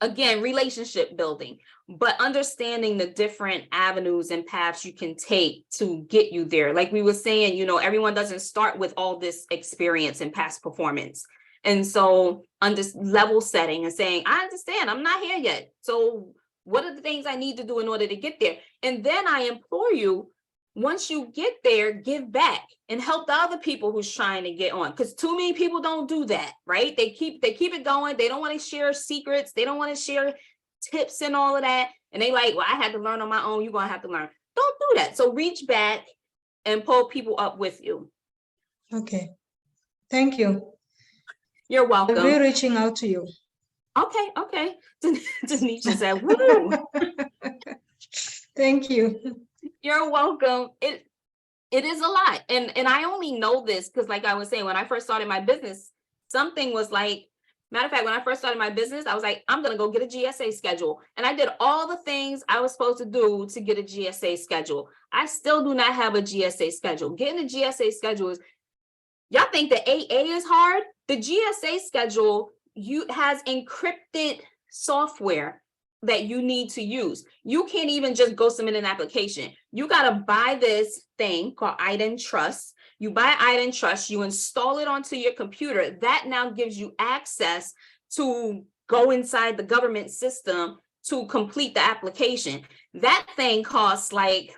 Again, relationship building, but understanding the different avenues and paths you can take to get you there. Like we were saying, everyone doesn't start with all this experience and past performance. And so under level setting and saying, I understand, I'm not here yet. So what are the things I need to do in order to get there? And then I implore you, once you get there, give back and help the other people who's trying to get on. Because too many people don't do that, right? They keep it going. They don't want to share secrets. They don't want to share tips and all of that. And they like, well, I had to learn on my own. You're going to have to learn. Don't do that. So reach back and pull people up with you. Okay. Thank you. You're welcome. I'll be reaching out to you. Okay. Tanisha said, woo. Thank you. You're welcome. It is a lot. And I only know this because, like I was saying, when I first started my business, something was like, matter of fact, when I first started my business, I was like, I'm going to go get a GSA schedule. And I did all the things I was supposed to do to get a GSA schedule. I still do not have a GSA schedule. Getting a GSA schedule is, y'all think the AA is hard? The GSA schedule has encrypted software that you need to use. You can't even just go submit an application. You got to buy this thing called IDEN Trust. You buy IDEN Trust, you install it onto your computer. That now gives you access to go inside the government system to complete the application. That thing costs like,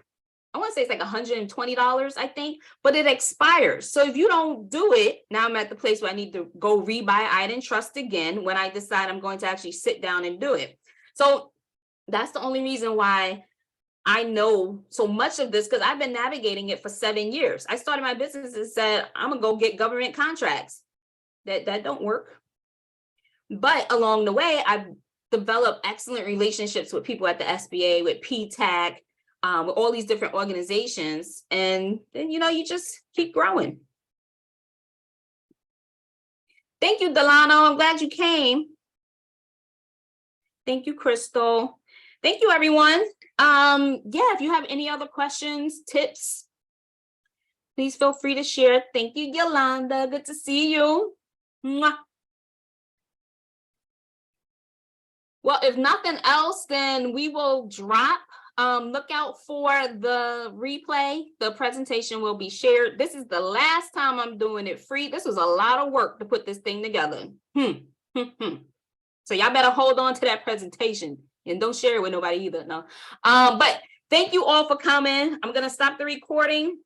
I want to say it's like $120, I think, but it expires. So if you don't do it, now I'm at the place where I need to go rebuy IDEN Trust again when I decide I'm going to actually sit down and do it. So that's the only reason why I know so much of this because I've been navigating it for 7 years. I started my business and said, I'm gonna go get government contracts. That don't work. But along the way, I've developed excellent relationships with people at the SBA, with PTAC, with all these different organizations. And then, you just keep growing. Thank you, Delano. I'm glad you came. Thank you, Crystal. Thank you, everyone. Yeah, if you have any other questions, tips, please feel free to share. Thank you, Yolanda. Good to see you. Mwah. Well, if nothing else, then we will drop. Look out for the replay. The presentation will be shared. This is the last time I'm doing it free. This was a lot of work to put this thing together. So y'all better hold on to that presentation and don't share it with nobody either. No. But thank you all for coming. I'm gonna stop the recording.